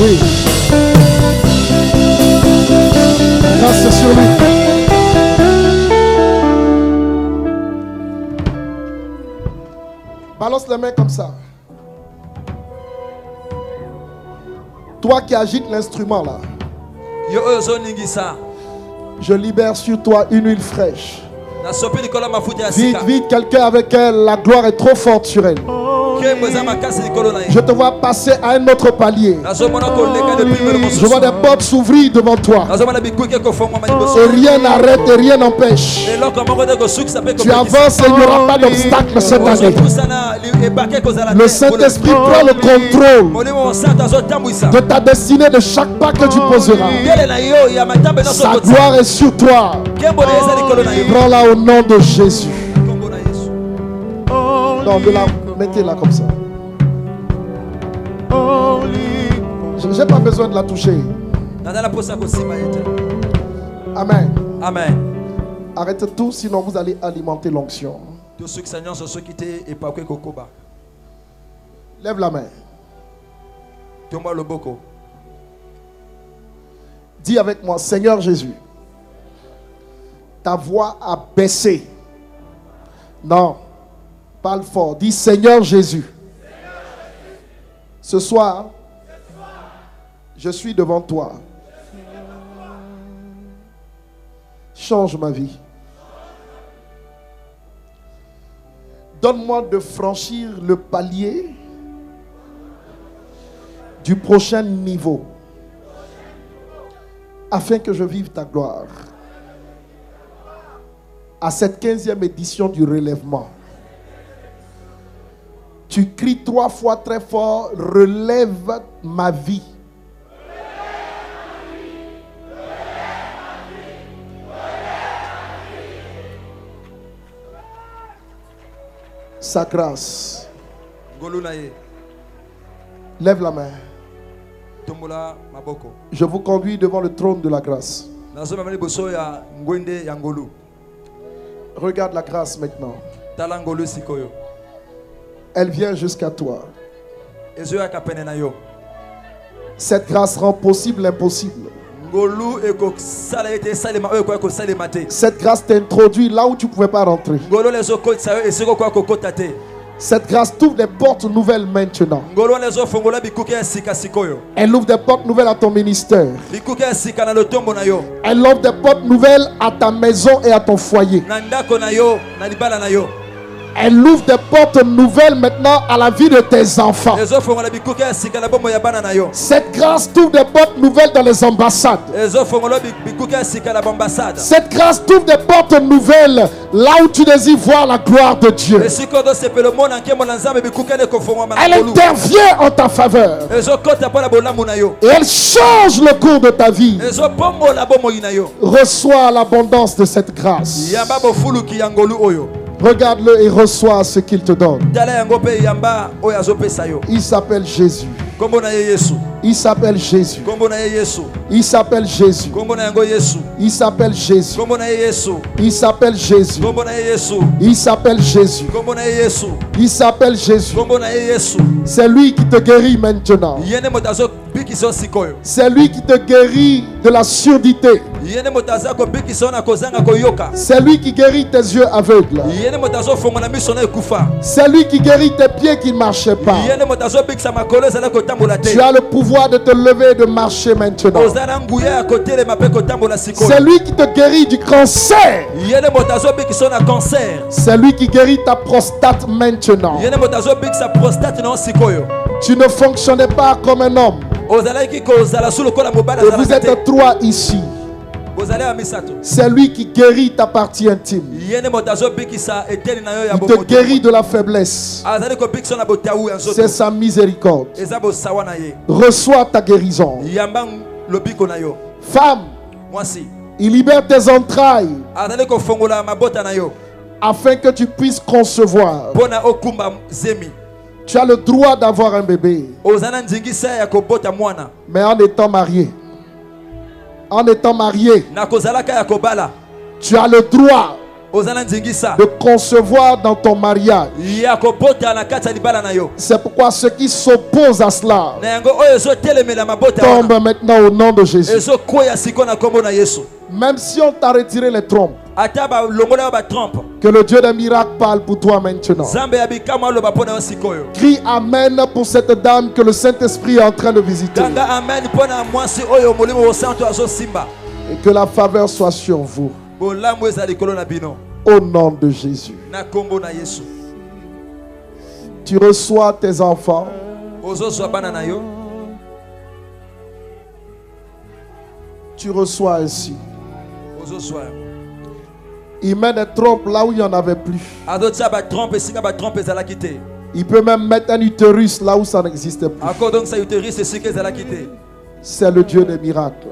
Oui. Grâce sur lui. Balance les mains comme ça. Toi qui agites l'instrument là. Je libère sur toi une huile fraîche. Vite, vite, quelqu'un avec elle, la gloire est trop forte sur elle. Je te vois passer à un autre palier. Je vois des portes s'ouvrir devant toi. Et rien n'arrête et rien n'empêche. Tu avances et il n'y aura pas d'obstacle cette année. Le Saint-Esprit prend le contrôle de ta destinée, de chaque pas que tu poseras. Sa gloire est sur toi. Prends-la au nom de Jésus. Non, mettez-la comme ça. Je n'ai pas besoin de la toucher. Amen. Amen. Arrêtez tout, sinon vous allez alimenter l'onction. Lève la main. Dis avec moi, Seigneur Jésus, ta voix a baissé. Non, parle fort. Dis Seigneur Jésus. Ce soir, je suis devant toi. Change ma vie. Donne-moi de franchir le palier du prochain niveau afin que je vive ta gloire. À cette 15e édition du relèvement, tu cries 3 fois très fort, relève ma vie. Sa grâce. Lève la main. Je vous conduis devant le trône de la grâce. Regarde la grâce maintenant. Elle vient jusqu'à toi. Cette grâce rend possible l'impossible. Cette grâce t'introduit là où tu ne pouvais pas rentrer. Cette grâce t'ouvre des portes nouvelles maintenant. Elle ouvre des portes nouvelles à ton ministère. Elle ouvre des portes nouvelles à ta maison et à ton foyer. Elle ouvre des portes nouvelles maintenant à la vie de tes enfants. Cette grâce t'ouvre des portes nouvelles dans les ambassades. Cette grâce t'ouvre des portes nouvelles là où tu désires voir la gloire de Dieu. Elle intervient en ta faveur. Et elle change le cours de ta vie. Reçois l'abondance de cette grâce. Regarde-le et reçois ce qu'il te donne. Il s'appelle Jésus. Il s'appelle Jésus. Il s'appelle Jésus. Il s'appelle Jésus. Il s'appelle Jésus. Il s'appelle Jésus. Il s'appelle Jésus. C'est lui qui te guérit maintenant. C'est lui qui te guérit de la surdité. C'est lui qui guérit tes yeux aveugles. C'est lui qui guérit tes pieds qui ne marchaient pas. Tu as le pouvoir de te lever et de marcher maintenant. C'est lui qui te guérit du cancer. C'est lui qui guérit ta prostate maintenant. Tu ne fonctionnais pas comme un homme. Et vous êtes 3 ici. C'est lui qui guérit ta partie intime. Il te guérit de la faiblesse. C'est sa miséricorde. Reçois ta guérison. Femme, il libère tes entrailles afin que tu puisses concevoir. Tu as le droit d'avoir un bébé. Mais en étant marié, tu as le droit de concevoir dans ton mariage. C'est pourquoi ceux qui s'opposent à cela tombent maintenant au nom de Jésus. Même si on t'a retiré les trompes, que le Dieu des miracles parle pour toi maintenant. Crie Amen pour cette dame que le Saint-Esprit est en train de visiter. Et que la faveur soit sur vous. Au nom de Jésus. Tu reçois tes enfants. Tu reçois ainsi. Il met des trompes là où il n'y en avait plus. Il peut même mettre un utérus là où ça n'existait plus. C'est le Dieu des miracles.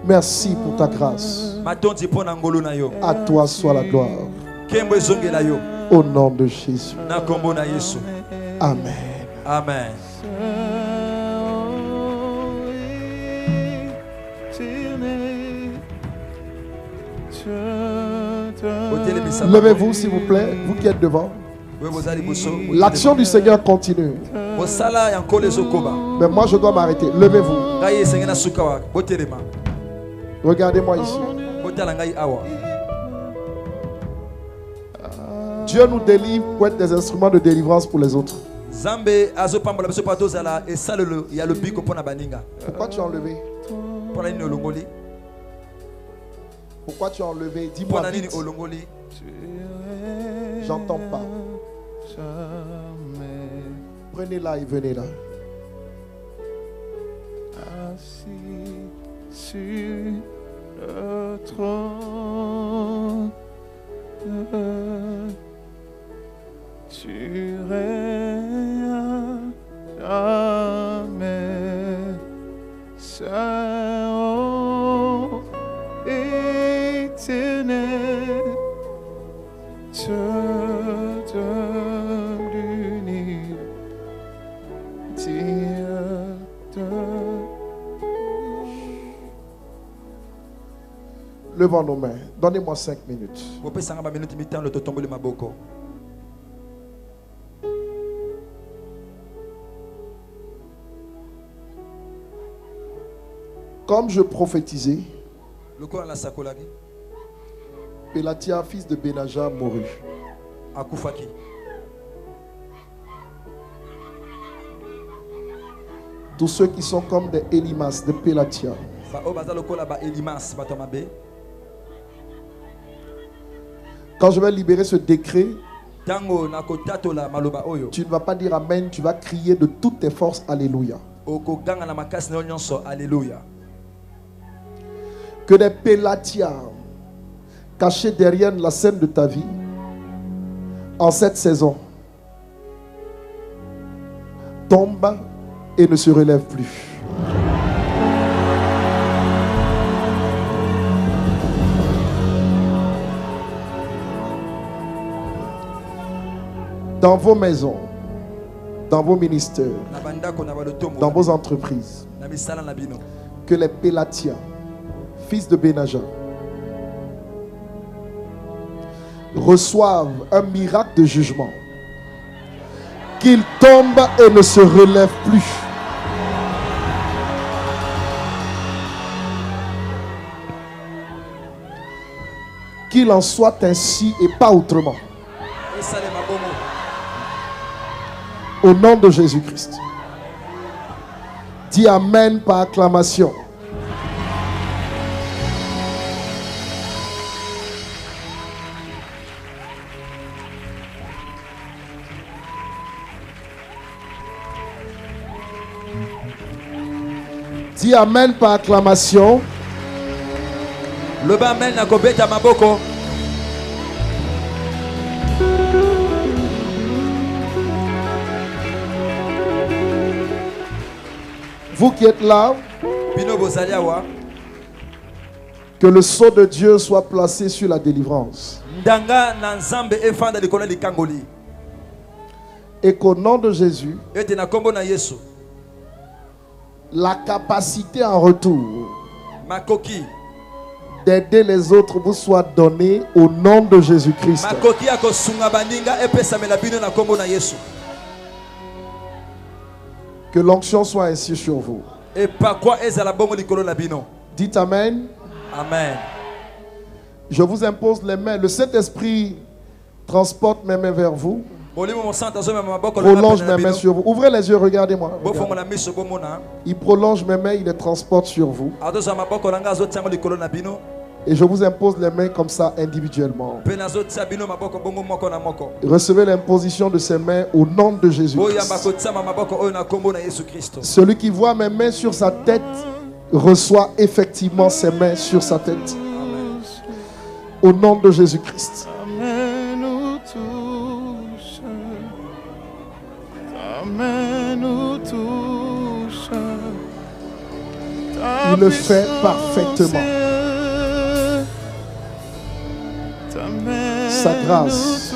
Merci pour ta grâce. À toi soit la gloire. Au nom de Jésus. Amen. Amen. Levez-vous s'il vous plaît, vous qui êtes devant. L'action du Seigneur continue. Mais moi je dois m'arrêter. Levez-vous. Regardez-moi ici. Dieu nous délivre pour être des instruments de délivrance pour les autres. Pourquoi tu as enlevé? Pourquoi tu as enlevé? Dis-moi vite. J'entends pas. Prenez-la et venez là. Assis sur le trône, tu règnes jamais. Saint éternel, te donne l'unité. Levons nos mains. Donnez-moi 5 minutes. Comme je prophétisais, Pélatia, fils de Benaja, mourut. Tous ceux qui sont comme des Elimas de Pélatia, quand je vais libérer ce décret, tu ne vas pas dire Amen, tu vas crier de toutes tes forces Alléluia. Que des Pélatia cachés derrière la scène de ta vie en cette saison tombent et ne se relèvent plus. Dans vos maisons, dans vos ministères, dans vos entreprises, que les Pélatia, fils de Benaja, reçoivent un miracle de jugement, qu'ils tombent et ne se relèvent plus. Qu'il en soit ainsi et pas autrement. Au nom de Jésus-Christ. Dis Amen par acclamation. Dis Amen par acclamation. Le Amen na kobeta maboko. Vous qui êtes là, que le sceau de Dieu soit placé sur la délivrance. Et qu'au nom de Jésus, la capacité en retour d'aider les autres vous soit donnée au nom de Jésus-Christ. Que l'onction soit ainsi sur vous. Dites Amen. Amen. Je vous impose les mains. Le Saint-Esprit transporte mes mains vers vous. Prolonge mes mains sur vous. Ouvrez les yeux, regardez-moi. Il prolonge mes mains, il les transporte sur vous. Et je vous impose les mains comme ça individuellement. Recevez l'imposition de ces mains au nom de Jésus. Celui qui voit mes mains sur sa tête reçoit effectivement ses mains sur sa tête. Au nom de Jésus-Christ. Il le fait parfaitement. Sa grâce.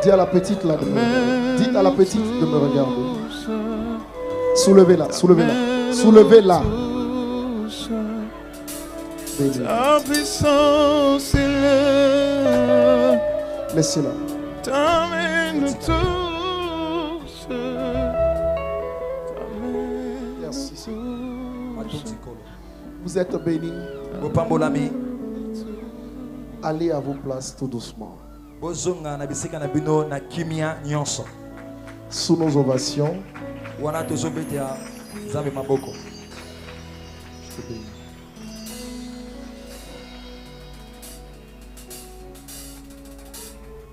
Dis à la petite là de me regarder. Dites à la petite de me regarder. Soulevez-la, soulevez-la, soulevez-la. Ta puissance est là. Laissez-la. Ta main nous touche. Merci. Vous êtes bénis. Allez à vos places tout doucement. Sous nos ovations. Je te bénis.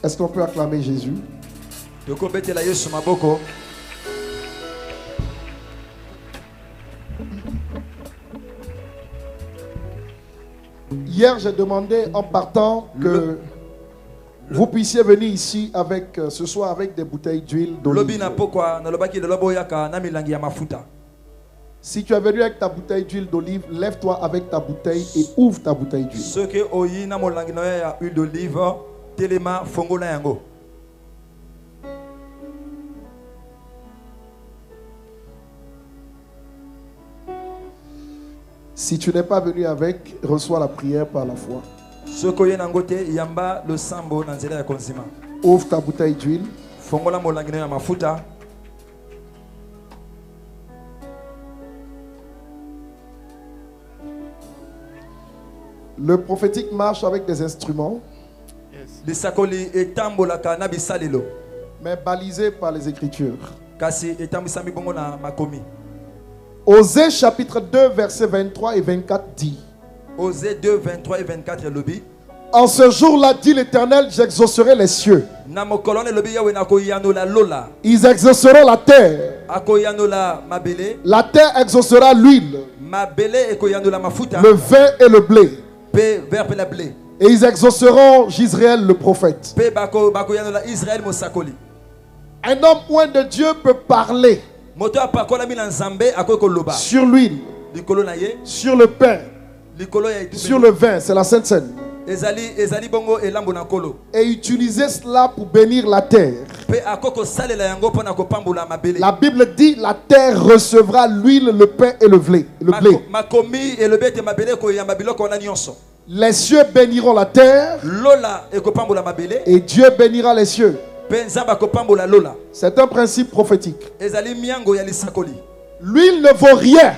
Est-ce qu'on peut acclamer Jésus? Hier, j'ai demandé en partant que vous puissiez venir ici avec, ce soir avec des bouteilles d'huile d'olive. Si tu es venu avec ta bouteille d'huile d'olive, lève-toi avec ta bouteille et ouvre ta bouteille d'huile. Si tu n'es pas venu avec, reçois la prière par la foi. Ouvre ta bouteille d'huile. Le prophétique marche avec des instruments, mais balisé par les Écritures. Osée chapitre 2 versets 23 et 24 dit: Osée 2, 23 et 24 lobby. En ce jour-là, dit l'Éternel, j'exaucerai les cieux. Ils exauceront la terre. La terre exaucera l'huile, le vin et le blé. Et ils exauceront Jisraël le prophète. Un homme loin de Dieu peut parler sur l'huile, sur le pain, sur le vin, c'est la Sainte Seine. Et utiliser cela pour bénir la terre. La Bible dit la terre recevra l'huile, le pain et le blé. Les cieux béniront la terre et Dieu bénira les cieux. C'est un principe prophétique. L'huile ne vaut rien.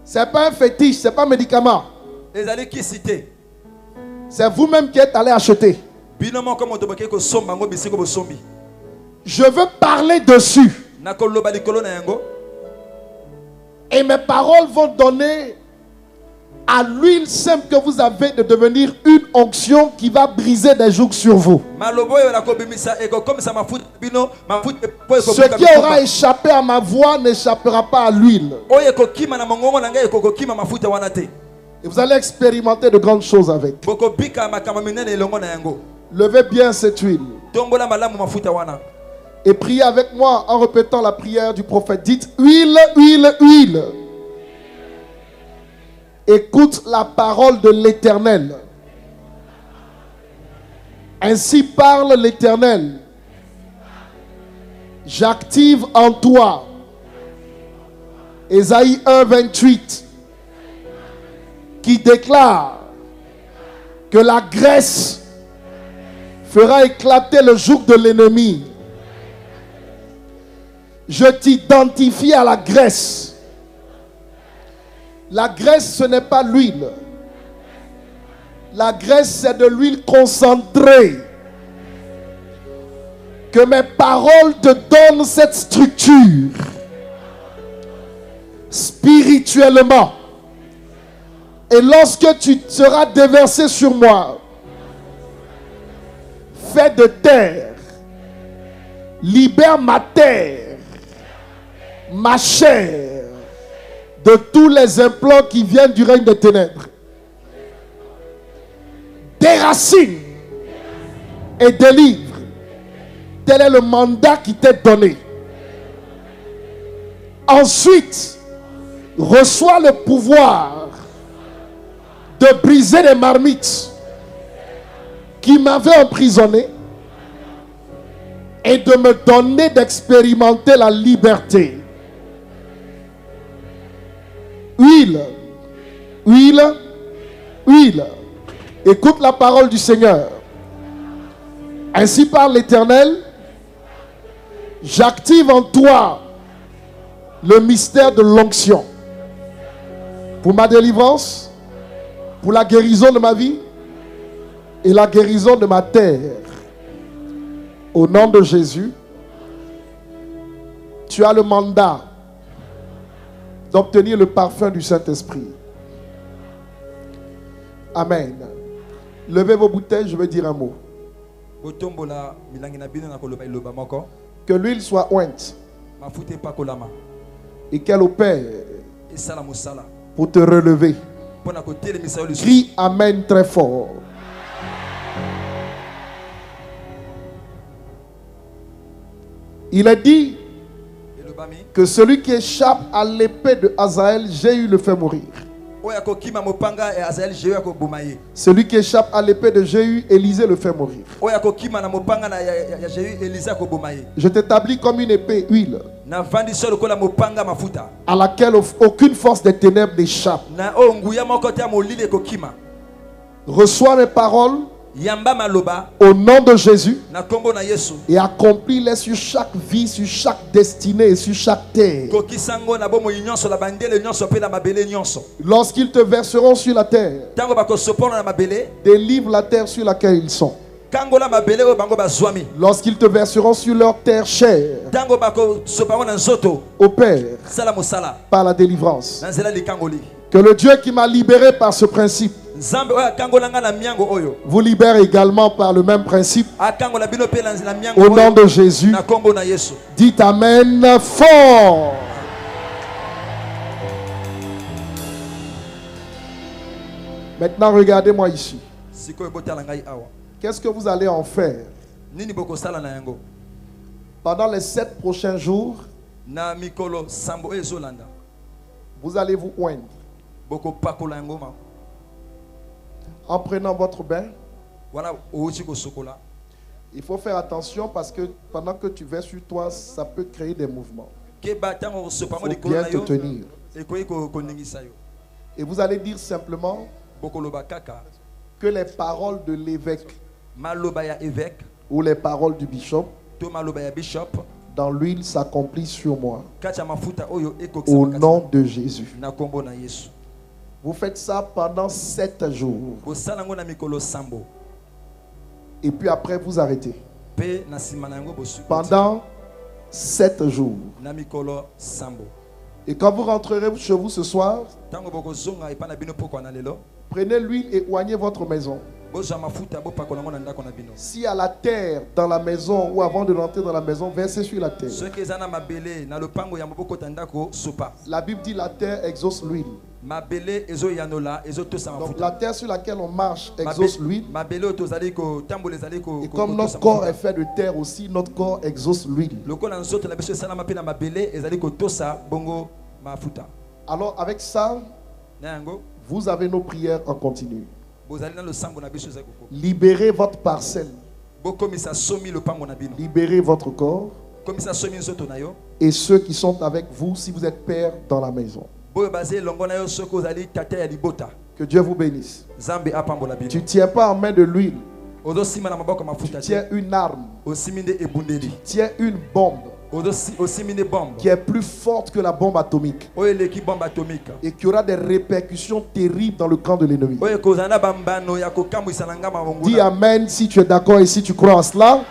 Ce n'est pas un fétiche, ce n'est pas un médicament. C'est vous-même qui êtes allé acheter. Je veux parler dessus. Et mes paroles vont donner à l'huile simple que vous avez de devenir une onction qui va briser des jougs sur vous. Ce qui aura échappé à ma voix n'échappera pas à l'huile. Et vous allez expérimenter de grandes choses avec. Levez bien cette huile. Et priez avec moi en répétant la prière du prophète. Dites huile, huile, huile. Écoute la parole de l'Éternel. Ainsi parle l'Éternel. J'active en toi. Ésaïe 1, 28. Qui déclare que la graisse fera éclater le joug de l'ennemi. Je t'identifie à la graisse. La graisse, ce n'est pas l'huile. La graisse, c'est de l'huile concentrée. Que mes paroles te donnent cette structure. Spirituellement. Et lorsque tu seras déversé sur moi, fais de terre, libère ma terre, ma chair, de tous les implants qui viennent du règne des ténèbres. Déracine et délivre. Tel est le mandat qui t'est donné. Ensuite, reçois le pouvoir de briser les marmites qui m'avaient emprisonné et de me donner d'expérimenter la liberté. Huile, huile, huile. Écoute la parole du Seigneur. Ainsi parle l'Éternel. J'active en toi le mystère de l'onction. Pour ma délivrance, pour la guérison de ma vie et la guérison de ma terre. Au nom de Jésus, tu as le mandat d'obtenir le parfum du Saint-Esprit. Amen. Levez vos bouteilles, je vais dire un mot. Que l'huile soit ointe et qu'elle opère pour te relever. Crie Amen très fort. Il est dit que celui qui échappe à l'épée de Hazaël, Jéhu le fait mourir. Celui qui échappe à l'épée de Jéhu, Élisée le fait mourir. Je t'établis comme une épée huile à laquelle aucune force des ténèbres n'échappe. Reçois mes paroles au nom de Jésus et accomplis-les sur chaque vie, sur chaque destinée et sur chaque terre. Lorsqu'ils te verseront sur la terre, délivre la terre sur laquelle ils sont. Lorsqu'ils te verseront sur leur terre chère, opère par la délivrance. Que le Dieu qui m'a libéré par ce principe vous libère également par le même principe. Au nom de Jésus, dites Amen fort. Maintenant, regardez-moi ici. Qu'est-ce que vous allez en faire? Pendant les 7 prochains jours, vous allez vous oindre. En prenant votre bain, il faut faire attention parce que pendant que tu verses sur toi, ça peut créer des mouvements. Il faut bien te tenir. Et vous allez dire simplement que les paroles de l'évêque ou les paroles du bishop dans l'huile s'accomplissent sur moi. Au nom de Jésus. Vous faites ça pendant 7 jours. Et puis après, vous arrêtez. Pendant 7 jours. Et quand vous rentrerez chez vous ce soir, prenez l'huile et oignez votre maison. S'il y a la terre dans la maison ou avant de rentrer dans la maison, versez sur la terre. La Bible dit la terre exauce l'huile. Donc la terre sur laquelle on marche exauce l'huile. Et comme notre corps est fait de terre aussi, notre corps exauce l'huile. Alors avec ça, vous avez nos prières en continu. Libérez votre parcelle. Libérez votre corps. Et ceux qui sont avec vous, si vous êtes père dans la maison. Que Dieu vous bénisse. Tu ne tiens pas en main de l'huile. Tu tiens une arme. Tu tiens une bombe qui est plus forte que la bombe atomique et qui aura des répercussions terribles dans le camp de l'ennemi. Dis Amen si tu es d'accord et si tu crois en cela.